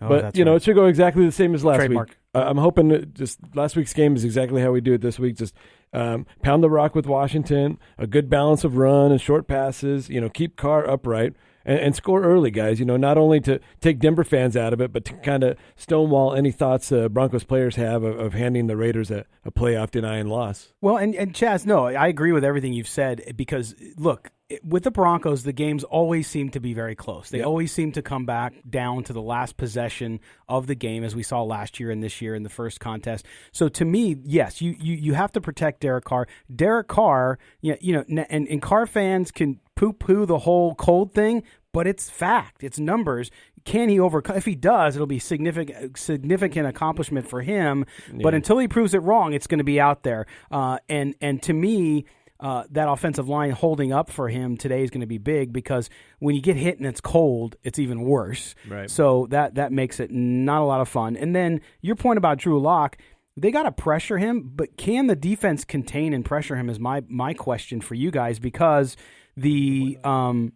But, right. It should go exactly the same as last Trademark. week. I'm hoping that just last week's game is exactly how we do it this week. Just pound the rock with Washington, a good balance of run and short passes, keep Carr upright, and score early, guys. Not only to take Denver fans out of it, but to kind of stonewall any thoughts Broncos players have of handing the Raiders a playoff denying loss. Well, and Chaz, no, I agree with everything you've said because, look, with the Broncos, the games always seem to be very close. They always seem to come back down to the last possession of the game, as we saw last year and this year in the first contest. So to me, yes, you have to protect Derek Carr. Derek Carr, and Carr fans can poo-poo the whole cold thing, but it's fact. It's numbers. Can he overcome? If he does, it'll be significant accomplishment for him. Yeah. But until he proves it wrong, it's going to be out there. And to me, that offensive line holding up for him today is going to be big because when you get hit and it's cold, it's even worse. Right. So that makes it not a lot of fun. And then your point about Drew Lock, they got to pressure him, but can the defense contain and pressure him is my question for you guys because with Gardner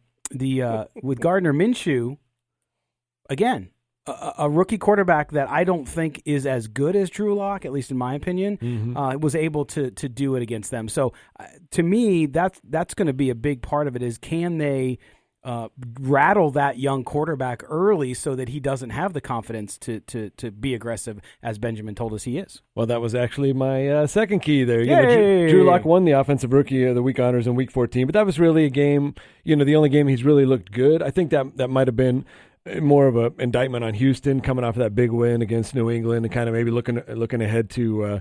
Minshew, again, a rookie quarterback that I don't think is as good as Drew Lock, at least in my opinion, was able to do it against them. So to me, that's going to be a big part of it is can they rattle that young quarterback early so that he doesn't have the confidence to be aggressive as Benjamin told us he is. Well, that was actually my second key there. Drew Lock won the Offensive Rookie of the Week honors in Week 14, but that was really a game, the only game he's really looked good. I think that might have been more of an indictment on Houston coming off of that big win against New England and kind of maybe looking ahead to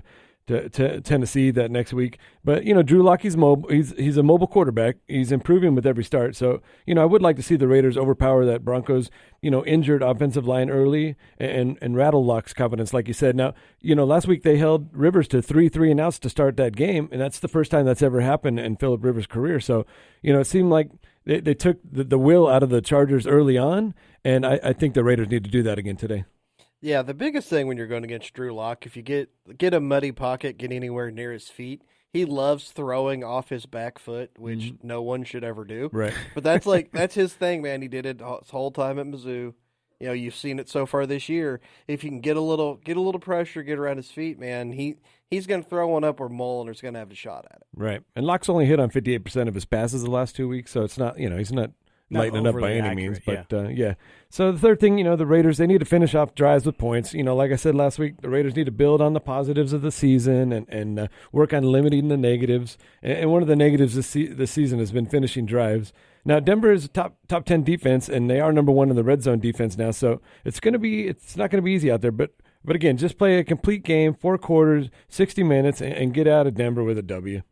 Tennessee that next week. But, Drew Lock, he's mobile. He's a mobile quarterback. He's improving with every start. So, I would like to see the Raiders overpower that Broncos, injured offensive line early and rattle Lock's confidence, like you said. Now, last week they held Rivers to 3 and outs to start that game, and that's the first time that's ever happened in Phillip Rivers' career. So, it seemed like they took the will out of the Chargers early on, and I think the Raiders need to do that again today. Yeah, the biggest thing when you're going against Drew Lock, if you get a muddy pocket, get anywhere near his feet, he loves throwing off his back foot, which no one should ever do. Right. But that's his thing, man. He did it his whole time at Mizzou. You've seen it so far this year. If you can get a little pressure, get around his feet, man, he's going to throw one up or Mulliner's going to have a shot at it. Right. And Lock's only hit on 58% of his passes the last 2 weeks, so it's not, he's not lighting it up by any means. But, yeah. So the third thing, the Raiders, they need to finish off drives with points. Like I said last week, the Raiders need to build on the positives of the season and work on limiting the negatives. And one of the negatives this season has been finishing drives. Now, Denver is a top 10 defense, and they are number one in the red zone defense now. So it's not going to be easy out there. But again, just play a complete game, 4 quarters, 60 minutes, and get out of Denver with a W.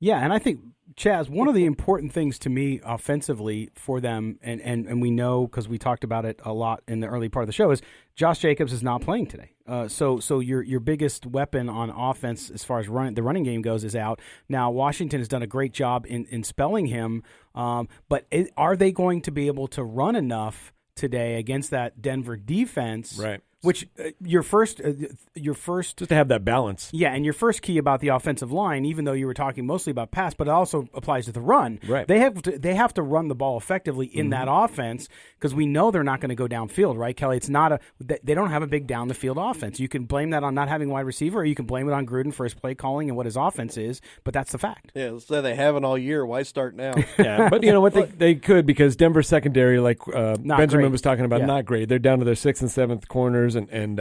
Yeah, and I think, Chaz, one of the important things to me offensively for them, and we know because we talked about it a lot in the early part of the show, is Josh Jacobs is not playing today. So your biggest weapon on offense as far as the running game goes is out. Now, Washington has done a great job in spelling him, but are they going to be able to run enough today against that Denver defense? Right. Which your first just to have that balance. Yeah, and your first key about the offensive line, even though you were talking mostly about pass, but it also applies to the run. Right. They have to run the ball effectively in that offense because we know they're not going to go downfield, right, Kelly? It's not they don't have a big down the field offense. You can blame that on not having a wide receiver, or you can blame it on Gruden for his play calling and what his offense is, but that's the fact. Yeah, let's say they haven't all year. Why start now? Yeah, but you know what? They could because Denver's secondary, like Benjamin was talking about, not great. They're down to their 6th and 7th corners, and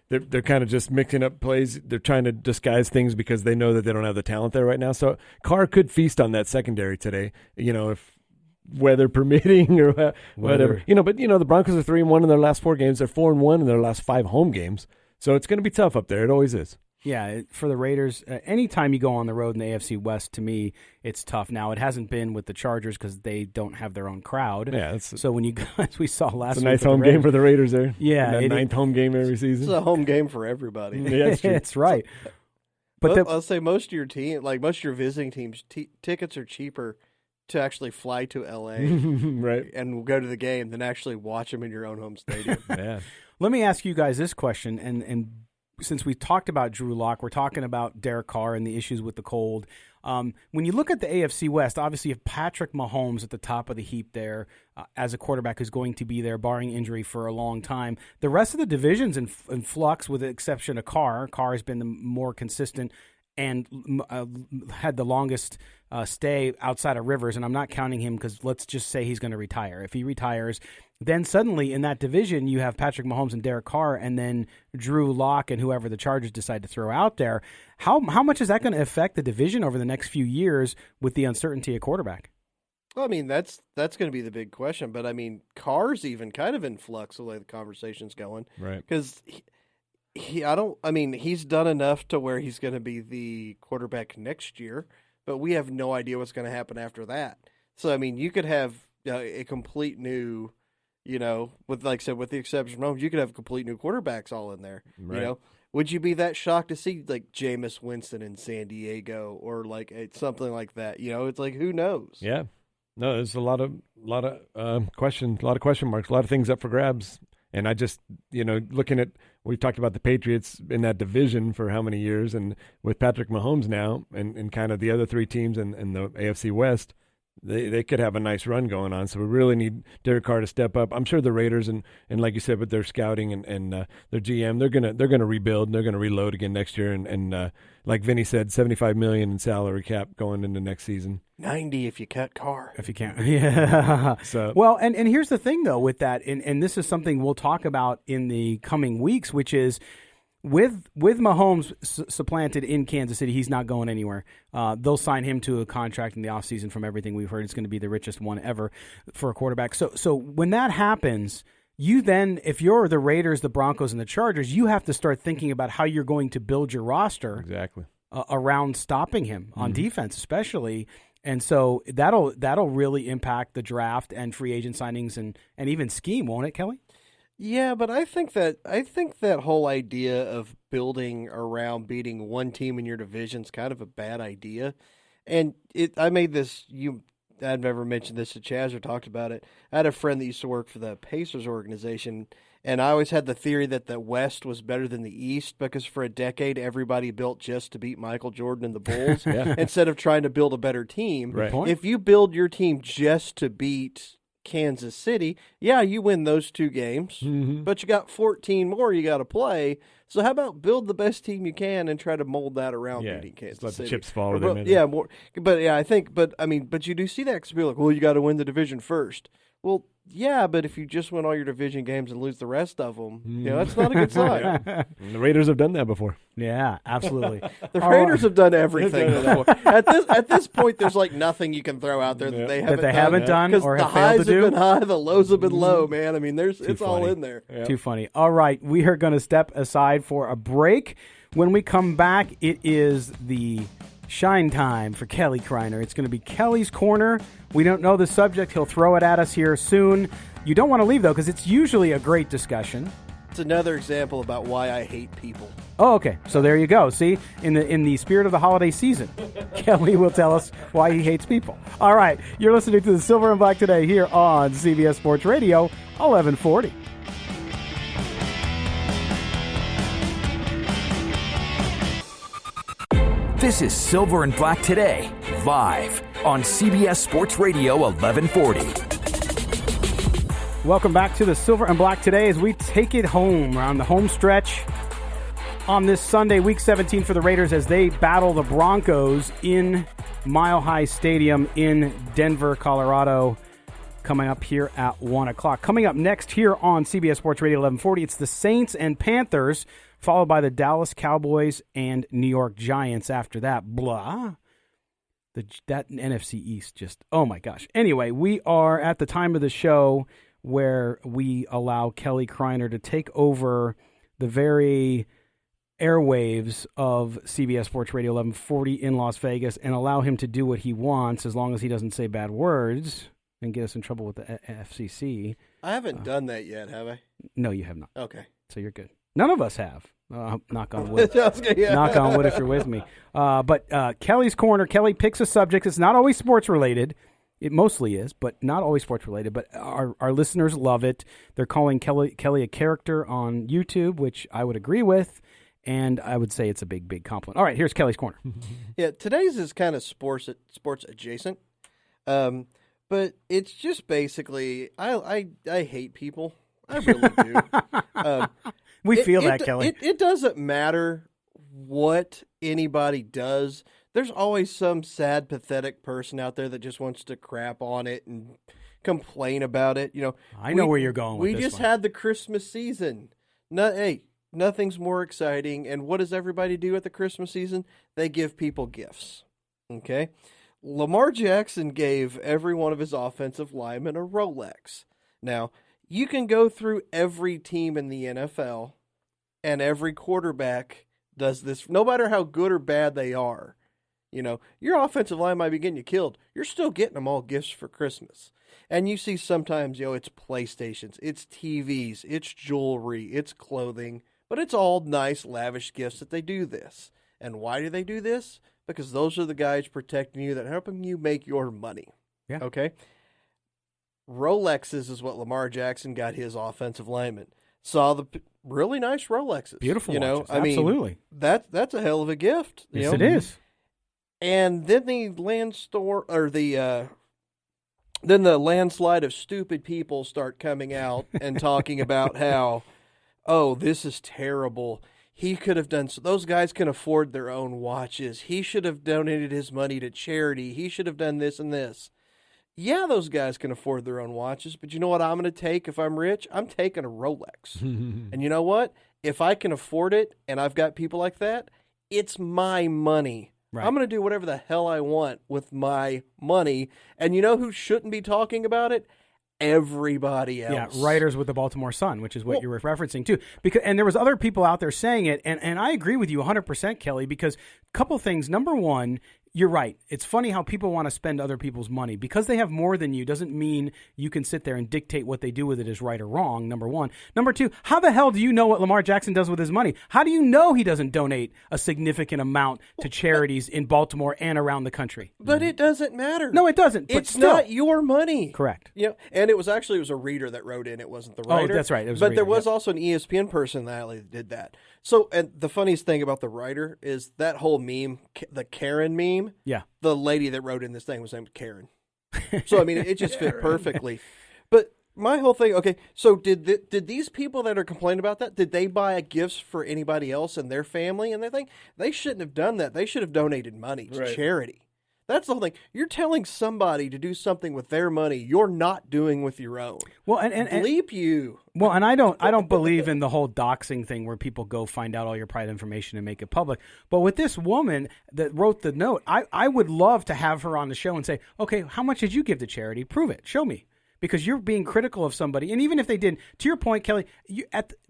they're kind of just mixing up plays. They're trying to disguise things because they know that they don't have the talent there right now. So Carr could feast on that secondary today, if weather permitting or whatever. But the Broncos are 3-1 in their last 4 games. They're 4-1 in their last 5 home games. So it's going to be tough up there. It always is. Yeah, for the Raiders, anytime you go on the road in the AFC West, to me, it's tough. Now, it hasn't been with the Chargers because they don't have their own crowd. Yeah, so when you guys, we saw last week. It's a nice home game for the Raiders there. Yeah. That ninth home game every season. It's a home game for everybody. Yeah, that's true. That's right. But I'll say most of your team, like most of your visiting teams, tickets are cheaper to actually fly to LA right. and go to the game than actually watch them in your own home stadium. Yeah. Let me ask you guys this question, and since we talked about Drew Lock, we're talking about Derek Carr and the issues with the cold. When you look at the AFC West, obviously you have Patrick Mahomes at the top of the heap there as a quarterback who's going to be there, barring injury, for a long time. The rest of the division's in flux, with the exception of Carr. Carr has been the more consistent and had the longest stay outside of Rivers, and I'm not counting him because let's just say he's going to retire. If he retires, then suddenly in that division you have Patrick Mahomes and Derek Carr, and then Drew Lock and whoever the Chargers decide to throw out there. How much is that going to affect the division over the next few years with the uncertainty at quarterback? Well, I mean, that's going to be the big question, but I mean, Carr's even kind of in flux the way the conversation's going. Right. Because he's done enough to where he's going to be the quarterback next year, but we have no idea what's going to happen after that. So, I mean, you could have a complete new, with like I said, with the exception of Mahomes, you could have complete new quarterbacks all in there. Right. Would you be that shocked to see like Jameis Winston in San Diego or like something like that? It's like, who knows? Yeah. No, there's a lot of questions, a lot of question marks, a lot of things up for grabs. And I just, looking at, we've talked about the Patriots in that division for how many years, and with Patrick Mahomes now and kind of the other three teams in the AFC West, they could have a nice run going on. So we really need Derek Carr to step up. I'm sure the Raiders and like you said, with their scouting and their GM, they're gonna rebuild and they're gonna reload again next year. And like Vinny said, $75 million in salary cap going into next season. 90 if you cut Carr. If you can't. Yeah. So, well, and here's the thing, though, with that, and this is something we'll talk about in the coming weeks, which is with Mahomes supplanted in Kansas City, he's not going anywhere. They'll sign him to a contract in the offseason. From everything we've heard, it's going to be the richest one ever for a quarterback. So when that happens, you then, if you're the Raiders, the Broncos, and the Chargers, you have to start thinking about how you're going to build your roster exactly around stopping him on defense, especially. And so that'll really impact the draft and free agent signings and even scheme, won't it, Kelly? Yeah, but I think that whole idea of building around beating one team in your division is kind of a bad idea. And I've never mentioned this to Chaz or talked about it. I had a friend that used to work for the Pacers organization, and I always had the theory that the West was better than the East because for a decade everybody built just to beat Michael Jordan and the Bulls instead of trying to build a better team. Right. If you build your team just to beat Kansas City, you win those 2 games, but you got 14 more you got to play. So how about build the best team you can and try to mold that around beating Kansas City? Let the chips fall. But you do see that because people are like, well, you got to win the division first. Well, yeah, but if you just win all your division games and lose the rest of them, that's not a good sign. The Raiders have done that before. Yeah, absolutely. The Raiders have done everything before. At this point, there's like nothing you can throw out there that they haven't done or have the highs failed to do. have been high, the lows have been low. Man, I mean, it's all in there. Yeah. Too funny. All right, we are going to step aside for a break. When we come back, it is the shine time for Kelly Kreiner. It's going to be Kelly's Corner. We don't know the subject. He'll throw it at us here soon. You don't want to leave, though, because it's usually a great discussion. It's another example about why I hate people. Oh, okay. So there you go. See, in the spirit of the holiday season, Kelly will tell us why he hates people. All right. You're listening to the Silver and Black today here on CBS Sports Radio 1140. This is Silver and Black Today, live on CBS Sports Radio 1140. Welcome back to the Silver and Black Today as we take it home around the home stretch on this Sunday, Week 17 for the Raiders as they battle the Broncos in Mile High Stadium in Denver, Colorado, coming up here at 1 o'clock. Coming up next here on CBS Sports Radio 1140, it's the Saints and Panthers, followed by the Dallas Cowboys and New York Giants after that. Blah. That NFC East just, oh my gosh. Anyway, we are at the time of the show where we allow Kelly Kreiner to take over the very airwaves of CBS Sports Radio 1140 in Las Vegas and allow him to do what he wants as long as he doesn't say bad words and get us in trouble with the FCC. I haven't done that yet, have I? No, you have not. Okay. So you're good. None of us have. Knock on wood. Knock on wood if you're with me. But Kelly's Corner, Kelly picks a subject. It's not always sports related. It mostly is, but not always sports related. But our listeners love it. They're calling Kelly a character on YouTube, which I would agree with. And I would say it's a big, big compliment. All right, here's Kelly's Corner. Yeah, today's is kind of sports adjacent. But it's just basically, I hate people. I really do. We feel that, Kelly. It doesn't matter what anybody does. There's always some sad, pathetic person out there that just wants to crap on it and complain about it. You know, I know where you're going with this. We just had the Christmas season. Nothing's more exciting. And what does everybody do at the Christmas season? They give people gifts. Okay? Lamar Jackson gave every one of his offensive linemen a Rolex. Now, you can go through every team in the NFL, and every quarterback does this, no matter how good or bad they are. You know, your offensive line might be getting you killed. You're still getting them all gifts for Christmas. And you see sometimes, it's PlayStations, it's TVs, it's jewelry, it's clothing, but it's all nice, lavish gifts that they do this. And why do they do this? Because those are the guys protecting you, that helping you make your money. Yeah. Okay? Rolexes is what Lamar Jackson got his offensive lineman. Saw the really nice Rolexes. Beautiful watches. I mean, absolutely. That's a hell of a gift. Yes, it is. And then the landslide of stupid people start coming out and talking about how, this is terrible. He could have done so. Those guys can afford their own watches. He should have donated his money to charity. He should have done this and this. Yeah, those guys can afford their own watches, but you know what I'm going to take if I'm rich? I'm taking a Rolex. And you know what? If I can afford it and I've got people like that, it's my money. Right. I'm going to do whatever the hell I want with my money. And you know who shouldn't be talking about it? Everybody else. Yeah, writers with the Baltimore Sun, which is what you were referencing too. And there was other people out there saying it, and I agree with you 100%, Kelly, because a couple things. Number one, you're right. It's funny how people want to spend other people's money. Because they have more than you doesn't mean you can sit there and dictate what they do with it is right or wrong, number one. Number two, how the hell do you know what Lamar Jackson does with his money? How do you know he doesn't donate a significant amount to charities in Baltimore and around the country? But it doesn't matter. No, it doesn't. But it's still. not your money. Correct. Yeah, and it was a reader that wrote in. It wasn't the writer. Oh, that's right. It was but a reader, there was also an ESPN personality that did that. So, and the funniest thing about the writer is that whole meme, the Karen meme. Yeah. The lady that wrote in this thing was named Karen. So, I mean, it just fit perfectly. But my whole thing, okay, so did these people that are complaining about that, did they buy gifts for anybody else in their family and their thing? They shouldn't have done that. They should have donated money to charity. That's the whole thing. You're telling somebody to do something with their money you're not doing with your own. Well, and bleep you. Well, and I don't believe in the whole doxing thing where people go find out all your private information and make it public. But with this woman that wrote the note, I would love to have her on the show and say, okay, how much did you give to charity? Prove it. Show me. Because you're being critical of somebody. And even if they didn't, to your point, Kelly,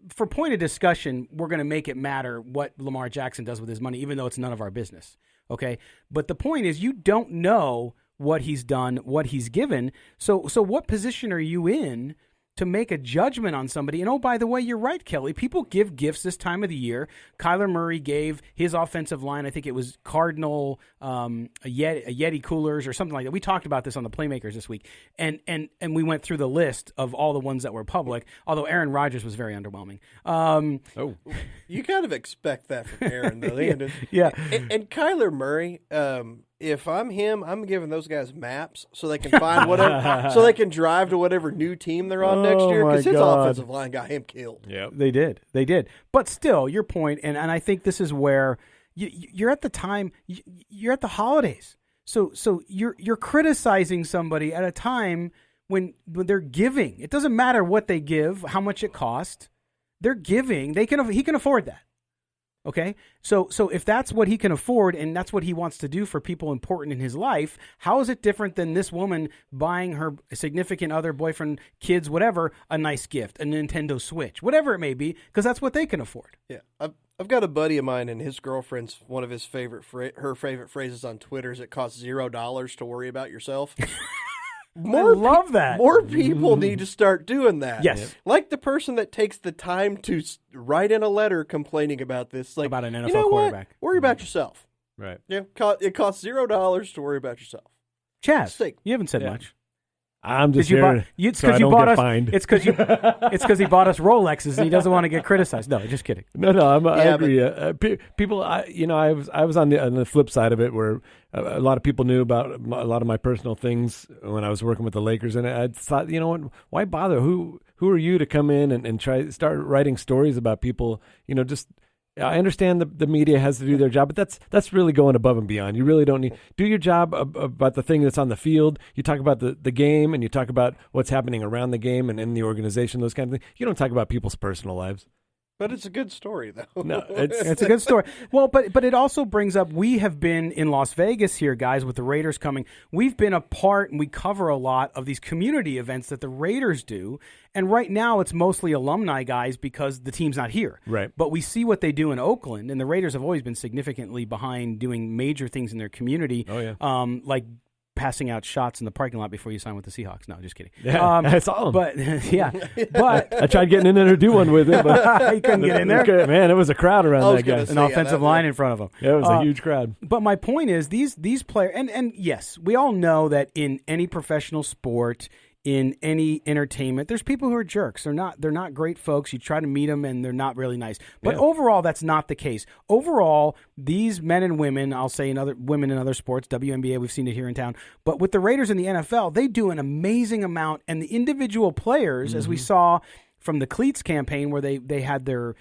for point of discussion, we're going to make it matter what Lamar Jackson does with his money, even though it's none of our business. Okay, but the point is you don't know what he's done, what he's given. So what position are you in to make a judgment on somebody? And, oh, by the way, you're right, Kelly. People give gifts this time of the year. Kyler Murray gave his offensive line, I think it was Cardinal, a Yeti coolers or something like that. We talked about this on the Playmakers this week. And we went through the list of all the ones that were public, although Aaron Rodgers was very underwhelming. You kind of expect that from Aaron, though. Yeah. And Kyler Murray, if I'm him, I'm giving those guys maps so they can find whatever, so they can drive to whatever new team they're on next year, because his offensive line got him killed. Yeah, they did. But still, your point, and I think this is where you're at the time, you're at the holidays. So you're criticizing somebody at a time when they're giving. It doesn't matter what they give, how much it costs. They're giving. He can afford that. Okay, so if that's what he can afford and that's what he wants to do for people important in his life, how is it different than this woman buying her significant other, boyfriend, kids, whatever, a nice gift, a Nintendo Switch, whatever it may be, because that's what they can afford. Yeah, I've got a buddy of mine, and his girlfriend's one of his her favorite phrases on Twitter is, "It costs $0 to worry about yourself." I love that. More people need to start doing that. Yes. Like the person that takes the time to write in a letter complaining about this. Like, about an NFL you know quarterback. What? Worry about yourself. Right. Yeah, it costs $0 to worry about yourself. Chaz, you haven't said much. I'm just here so I don't get fined. It's because he bought us Rolexes and he doesn't want to get criticized. No, just kidding. No, I agree. People, I was on the flip side of it, where a lot of people knew about a lot of my personal things when I was working with the Lakers, and I thought, you know what, why bother? Who are you to come in and start writing stories about people? You know, just. I understand the media has to do their job, but that's really going above and beyond. You really don't need do your job about the thing that's on the field. You talk about the game, and you talk about what's happening around the game and in the organization, those kind of things. You don't talk about people's personal lives. But it's a good story, though. No, it's a good story. Well, but it also brings up, we have been in Las Vegas here, guys, with the Raiders coming. We've been a part, and we cover a lot of these community events that the Raiders do. And right now, it's mostly alumni guys because the team's not here. Right. But we see what they do in Oakland, and the Raiders have always been significantly behind doing major things in their community. Oh, yeah. Like passing out shots in the parking lot before you sign with the Seahawks. No, just kidding. Yeah, I saw him. But but I tried getting in there to do one with him, but he couldn't get in there. Man, it was a crowd around that guy. An offensive line in front of him. Yeah, it was a huge crowd. But my point is, these players, and yes, we all know that in any professional sport, in any entertainment, there's people who are jerks. They're not great folks. You try to meet them, and they're not really nice. But overall, that's not the case. Overall, these men and women, I'll say women in other sports, WNBA, we've seen it here in town. But with the Raiders in the NFL, they do an amazing amount. And the individual players, as we saw from the Cleats campaign, where they had their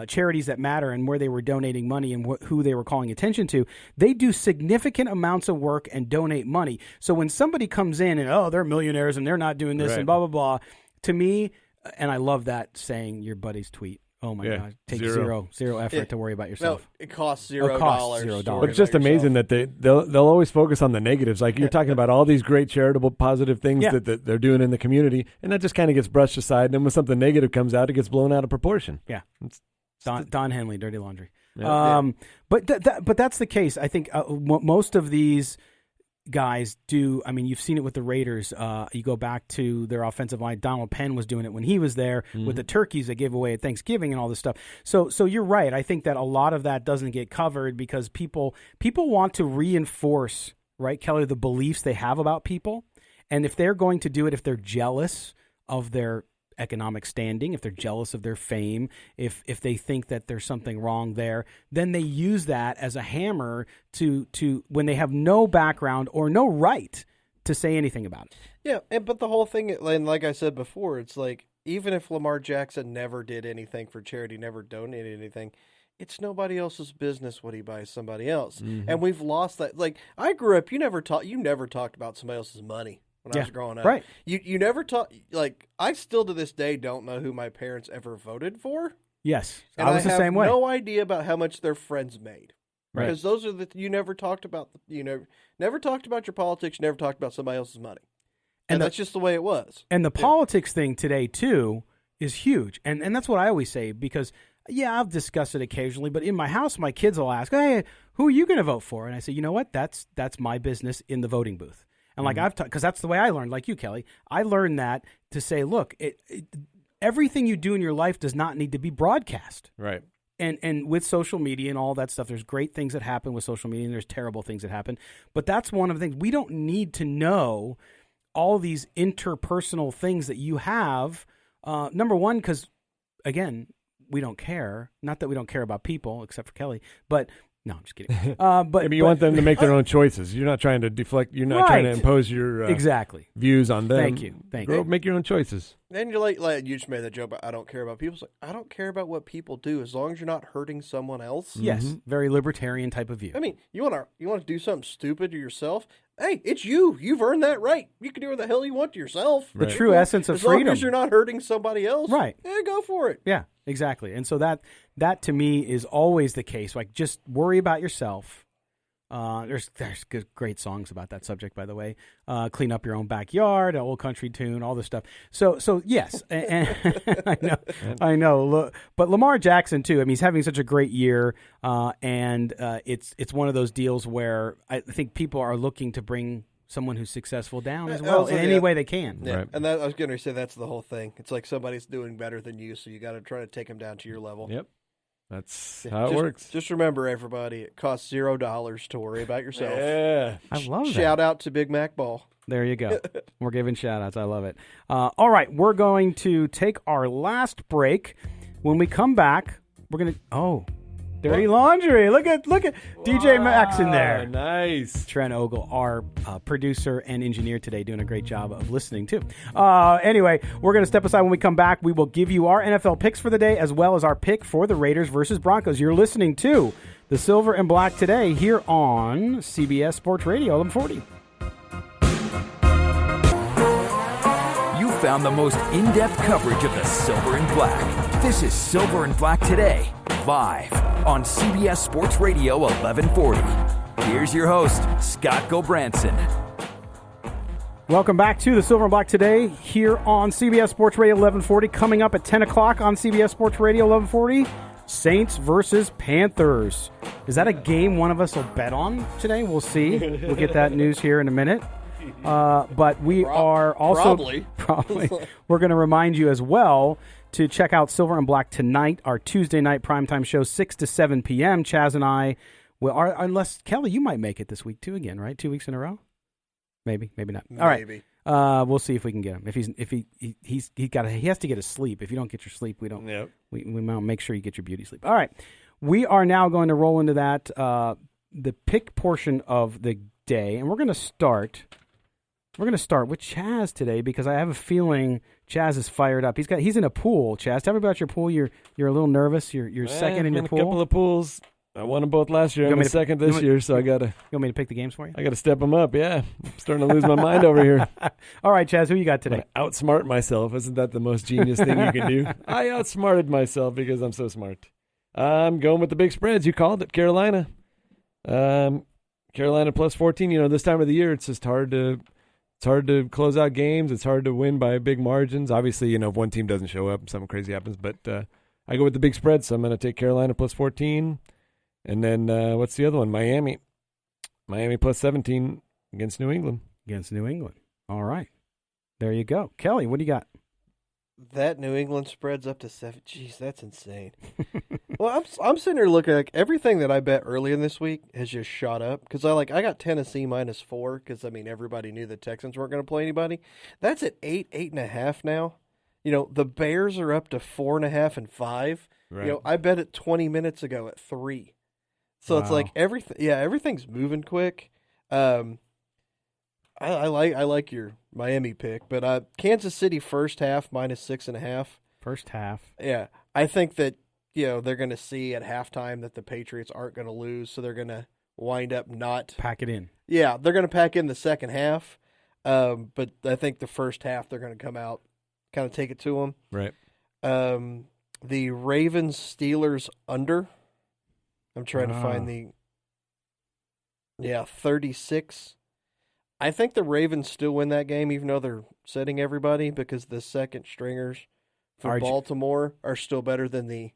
charities that matter and where they were donating money and who they were calling attention to, they do significant amounts of work and donate money. So when somebody comes in and, they're millionaires and they're not doing this and blah, blah, blah, to me, and I love that saying, your buddy's tweet. Oh, my God. Take zero effort to worry about yourself. No, it costs $0. But it's just amazing that they'll always focus on the negatives. Like, you're talking about all these great charitable, positive things that they're doing in the community, and that just kind of gets brushed aside. And then when something negative comes out, it gets blown out of proportion. Yeah. Don Henley, Dirty Laundry. Yeah. But that's the case. I think most of these guys do. I mean, you've seen it with the Raiders. You go back to their offensive line. Donald Penn was doing it when he was there with the turkeys they gave away at Thanksgiving and all this stuff. So you're right. I think that a lot of that doesn't get covered because people want to reinforce, right, Kelly, the beliefs they have about people. And if they're going to do it, if they're jealous of their economic standing, if they're jealous of their fame, if they think that there's something wrong there, then they use that as a hammer to when they have no background or no right to say anything about it. Yeah, but the whole thing, and like I said before, it's like, even if Lamar Jackson never did anything for charity, never donated anything, it's nobody else's business what he buys somebody else. And we've lost that. Like, I grew up, you never talked about somebody else's money. When I was growing up. Right. You never talk, like, I still to this day don't know who my parents ever voted for. Yes. And I was the same way. I have no idea about how much their friends made. Right. Because those are you never talked about, never talked about your politics, you never talked about somebody else's money. And that's just the way it was. And the politics thing today, too, is huge. And that's what I always say because, I've discussed it occasionally, but in my house, my kids will ask, hey, who are you going to vote for? And I say, you know what? That's my business in the voting booth. And like I've because that's the way I learned, like you, Kelly. I learned that to say, look, everything you do in your life does not need to be broadcast. Right. And with social media and all that stuff, there's great things that happen with social media and there's terrible things that happen. But that's one of the things. We don't need to know all these interpersonal things that you have. Number one, because, again, we don't care. Not that we don't care about people, except for Kelly, but... No, I'm just kidding. But you want them to make their own choices. You're not trying to deflect. You're not trying to impose your views on them. Thank you. Make your own choices. And you're like you just made that joke about I don't care about people. It's like, I don't care about what people do as long as you're not hurting someone else. Yes, very libertarian type of view. I mean, you want to do something stupid to yourself? Hey, it's you. You've earned that right. You can do what the hell you want to yourself. The true essence of freedom. As long as you're not hurting somebody else. Right. Yeah, go for it. Yeah. exactly. And so that to me is always the case. Like, just worry about yourself. There's great songs about that subject, by the way. Clean up your own backyard, an old country tune, all this stuff. So yes, and I know. But Lamar Jackson too. I mean, he's having such a great year, and it's one of those deals where I think people are looking to bring someone who's successful down as well in any way they can. Yeah, right. and I was going to say that's the whole thing. It's like somebody's doing better than you, so you got to try to take them down to your level. Yep. That's how it works. Just remember, everybody, it costs $0 to worry about yourself. Yeah. I love that. Shout out to Big Mac Ball. There you go. We're giving shout-outs. I love it. All right, we're going to take our last break. When we come back, we're going to... Dirty laundry. Look at DJ Max in there. Nice. Trent Ogle, our producer and engineer today, doing a great job of listening, too. Anyway, we're going to step aside. When we come back, we will give you our NFL picks for the day, as well as our pick for the Raiders versus Broncos. You're listening to the Silver and Black today here on CBS Sports Radio 1140. You found the most in-depth coverage of the Silver and Black. This is Silver and Black Today, live on CBS Sports Radio 1140. Here's your host, Scott Gobranson. Welcome back to the Silver and Black Today here on CBS Sports Radio 1140. Coming up at 10 o'clock on CBS Sports Radio 1140, Saints versus Panthers. Is that a game one of us will bet on today? We'll see. We'll get that news here in a minute. But we are also... Probably. We're going to remind you as well to check out Silver and Black Tonight, our Tuesday night primetime show, 6 to 7 p.m. Chaz and I will, unless, Kelly, you might make it this week too again, right? 2 weeks in a row? Maybe not. All right. We'll see if we can get him. If he has to get his sleep. If you don't get your sleep, we don't. Yep. We might make sure you get your beauty sleep. All right. We are now going to roll into that the pick portion of the day, and we're going to start with Chaz today because I have a feeling Chaz is fired up. He's in a pool. Chaz, tell me about your pool. You're a little nervous. You're second in your pool. A couple of pools. I won them both last year. I'm second this year, so I gotta. You want me to pick the games for you? I gotta step them up. Yeah, I'm starting to lose my mind over here. All right, Chaz, who you got today? Outsmart myself. Isn't that the most genius thing you can do? I outsmarted myself because I'm so smart. I'm going with the big spreads. You called it, Carolina. Carolina plus 14. You know, this time of the year, it's just hard to close out games. It's hard to win by big margins. Obviously, you know, if one team doesn't show up, something crazy happens. But I go with the big spread, so I'm going to take Carolina plus 14. And then what's the other one? Miami plus 17 against New England. All right. There you go. Kelly, what do you got? That New England spread's up to 7. Jeez, that's insane. Well, I'm sitting here looking like everything that I bet early in this week has just shot up because I got Tennessee minus 4 because everybody knew the Texans weren't going to play anybody. That's at 8.5 now. You know, the Bears are up to 4.5 and 5. Right. You know, I bet it 20 minutes ago at 3. So It's like everything's moving quick. I like your Miami pick, but Kansas City first half minus 6.5. First half. Yeah, I think that they're going to see at halftime that the Patriots aren't going to lose, so they're going to wind up not pack it in. Yeah, they're going to pack in the second half, but I think the first half they're going to come out, kind of take it to them. Right. The Ravens Steelers under. I'm trying to find 36. I think the Ravens still win that game, even though they're sitting everybody, because the second stringers for Baltimore are still better than the,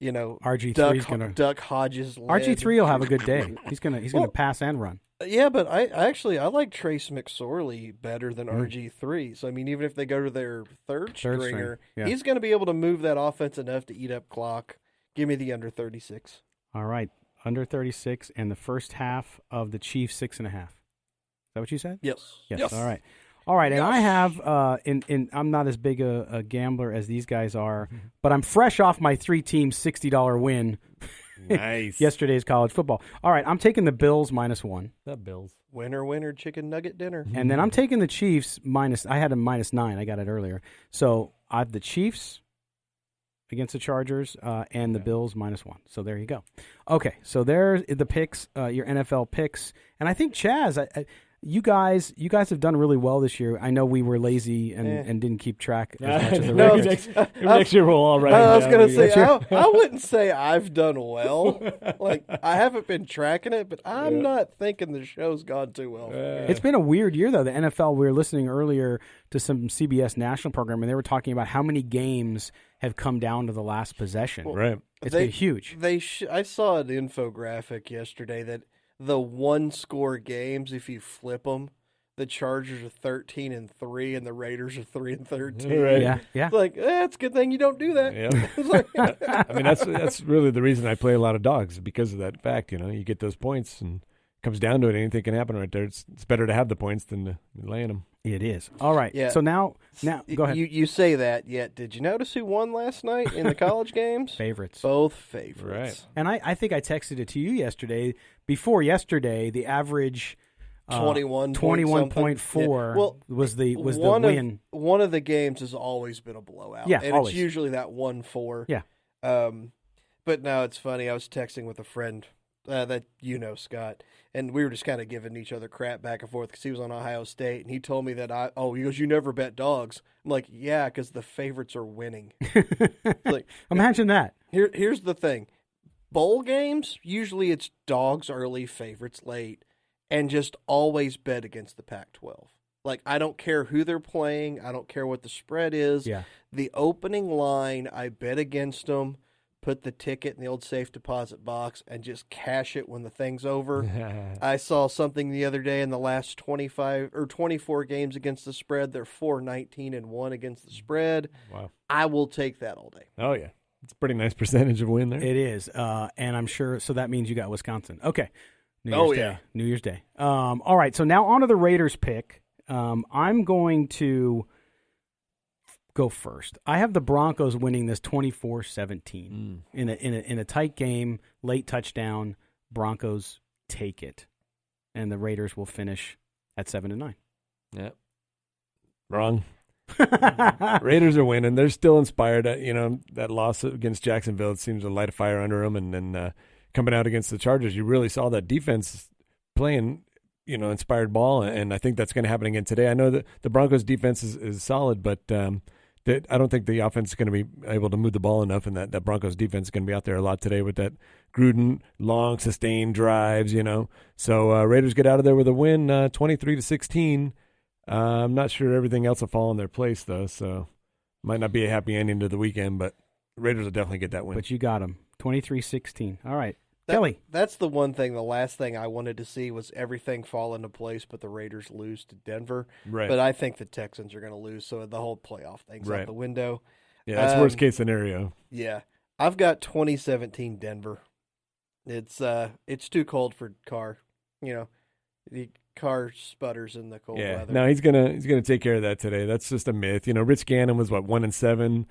RG3 Duck Hodges. RG3 will have a good day. He's gonna pass and run. Yeah, but I like Trace McSorley better than RG3. So even if they go to their third stringer, he's going to be able to move that offense enough to eat up clock. Give me the under 36. All right, under 36, and the first half of the Chiefs 6.5. Is that what you said? Yes. All right. And I have I'm not as big a gambler as these guys are, but I'm fresh off my 3-team $60 win. Nice. Yesterday's college football. All right, I'm taking the Bills minus 1. The Bills. Winner, chicken nugget dinner. And then I'm taking the Chiefs minus. I had a minus 9. I got it earlier. So I have the Chiefs against the Chargers and the Bills minus 1. So there you go. Okay, so there's the picks, your NFL picks. And I think, Chaz, You guys have done really well this year. I know we were lazy and didn't keep track as much as the Raiders. Next year we'll all right. I was going to say, I wouldn't say I've done well. Like, I haven't been tracking it, but I'm not thinking the show's gone too well. It's been a weird year, though. The NFL, we were listening earlier to some CBS national program, and they were talking about how many games have come down to the last possession. Right. It's been huge. I saw an infographic yesterday that the one-score games, if you flip them, the Chargers are 13-3 and the Raiders are 3-13. Right. Yeah. It's like, it's a good thing you don't do that. Yeah. I mean, that's really the reason I play a lot of dogs, because of that fact. You get those points, and it comes down to it. Anything can happen right there. It's better to have the points than to laying them. It is. All right. Yeah. So now go ahead. You say that, yet did you notice who won last night in the college games? Favorites. Both favorites. Right. And I think I texted it to you yesterday. Before yesterday, the average 21.4 was the win. One of the games has always been a blowout. Yeah, and always. It's usually that 1-4. Yeah. But now it's funny. I was texting with a friend that Scott, and we were just kind of giving each other crap back and forth because he was on Ohio State, and he told me that he goes, you never bet dogs. I'm like, yeah, because the favorites are winning. Like, imagine that. Here's the thing. Bowl games, usually it's dogs early, favorites late, and just always bet against the Pac-12. Like, I don't care who they're playing. I don't care what the spread is. Yeah. The opening line, I bet against them, put the ticket in the old safe deposit box, and just cash it when the thing's over. I saw something the other day in the last 25 or 24 games against the spread. They're 4-19-1 against the spread. Wow. I will take that all day. Oh, yeah. It's a pretty nice percentage of win there. It is. And I'm sure, so that means you got Wisconsin. Okay. New Year's Day. All right, so now on to the Raiders pick. I'm going to go first. I have the Broncos winning this 24-17 in a tight game, late touchdown. Broncos take it, and the Raiders will finish at 7-9. Yeah, wrong. Raiders are winning. They're still inspired. That loss against Jacksonville, it seems to light a fire under them, and then coming out against the Chargers, you really saw that defense playing, inspired ball, and I think that's going to happen again today. I know that the Broncos defense is solid, but I don't think the offense is going to be able to move the ball enough, and that Broncos defense is going to be out there a lot today with that Gruden long sustained drives, So Raiders get out of there with a win, 23-16. I'm not sure everything else will fall in their place, though, so might not be a happy ending to the weekend, but Raiders will definitely get that win. But you got them, 23-16. All right. Kelly. That's the one thing, the last thing I wanted to see was everything fall into place, but the Raiders lose to Denver. Right. But I think the Texans are going to lose, so the whole playoff thing's out the window. Yeah, that's worst-case scenario. Yeah. I've got 2017 Denver. It's too cold for Carr. The Carr sputters in the cold weather. No, he's gonna take care of that today. That's just a myth. Rich Gannon was 1-7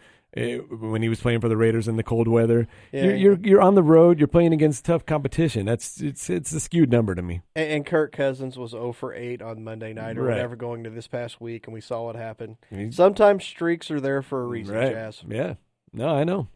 when he was playing for the Raiders in the cold weather. Yeah. You're on the road. You're playing against tough competition. It's a skewed number to me. And Kirk Cousins was 0-8 on Monday night or whatever going to this past week, and we saw what happened. Sometimes streaks are there for a reason, Jazz. Yeah. No, I know.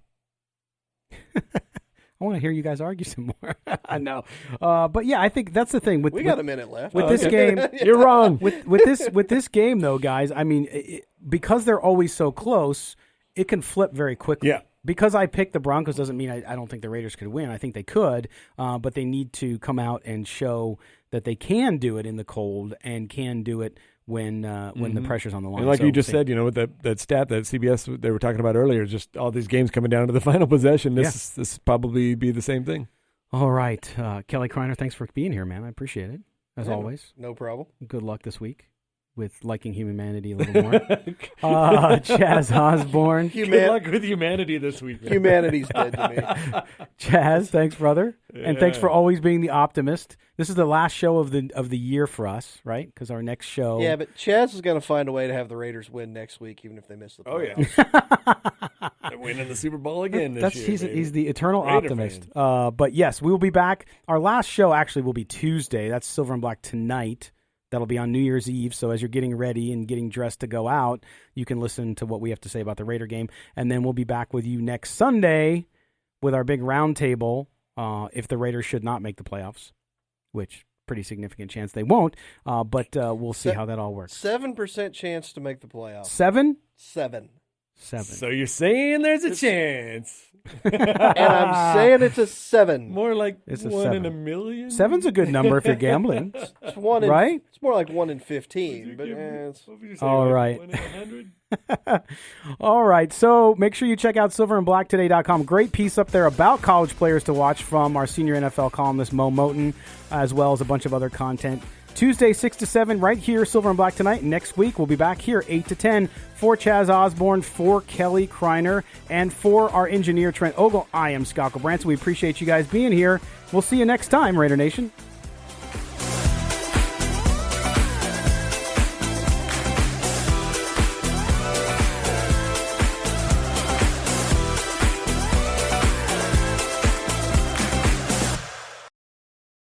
I want to hear you guys argue some more. I know, but yeah, I think that's the thing. We got a minute left with this game. You're wrong. With this game, though, guys. I mean, because they're always so close, it can flip very quickly. Yeah. Because I picked the Broncos doesn't mean I don't think the Raiders could win. I think they could, but they need to come out and show that they can do it in the cold and can do it when the pressure's on the line. And like you just said, with that stat that CBS they were talking about earlier, just all these games coming down to the final possession. This probably be the same thing. All right, Kelly Kreiner, thanks for being here, man. I appreciate it as always. No problem. Good luck this week with liking humanity a little more. Chaz Osborne. Good luck with humanity this week. Man. Humanity's dead to me. Chaz, thanks, brother. Yeah. And thanks for always being the optimist. This is the last show of the year for us, right? Because our next show... Yeah, but Chaz is going to find a way to have the Raiders win next week, even if they miss the playoffs. Oh, yeah. They're winning the Super Bowl again this year. He's the eternal Raider optimist. But yes, we will be back. Our last show actually will be Tuesday. That's Silver and Black Tonight. That'll be on New Year's Eve, so as you're getting ready and getting dressed to go out, you can listen to what we have to say about the Raider game. And then we'll be back with you next Sunday with our big roundtable if the Raiders should not make the playoffs, which pretty significant chance they won't. But we'll see how that all works. 7% chance to make the playoffs. 7? 7. So you're saying there's a chance. And I'm saying it's a 7. More like it's 1 in a million? 7's a good number if you're gambling. It's 1 in, right? It's more like 1 in 15. But it's all right. 1 in 100? All right, so make sure you check out silverandblacktoday.com. Great piece up there about college players to watch from our senior NFL columnist Mo Moten, as well as a bunch of other content. Tuesday, 6 to 7, right here, Silver and Black Tonight. Next week, we'll be back here, 8 to 10, for Chaz Osborne, for Kelly Kreiner, and for our engineer, Trent Ogle. I am Scott Branson. We appreciate you guys being here. We'll see you next time, Raider Nation.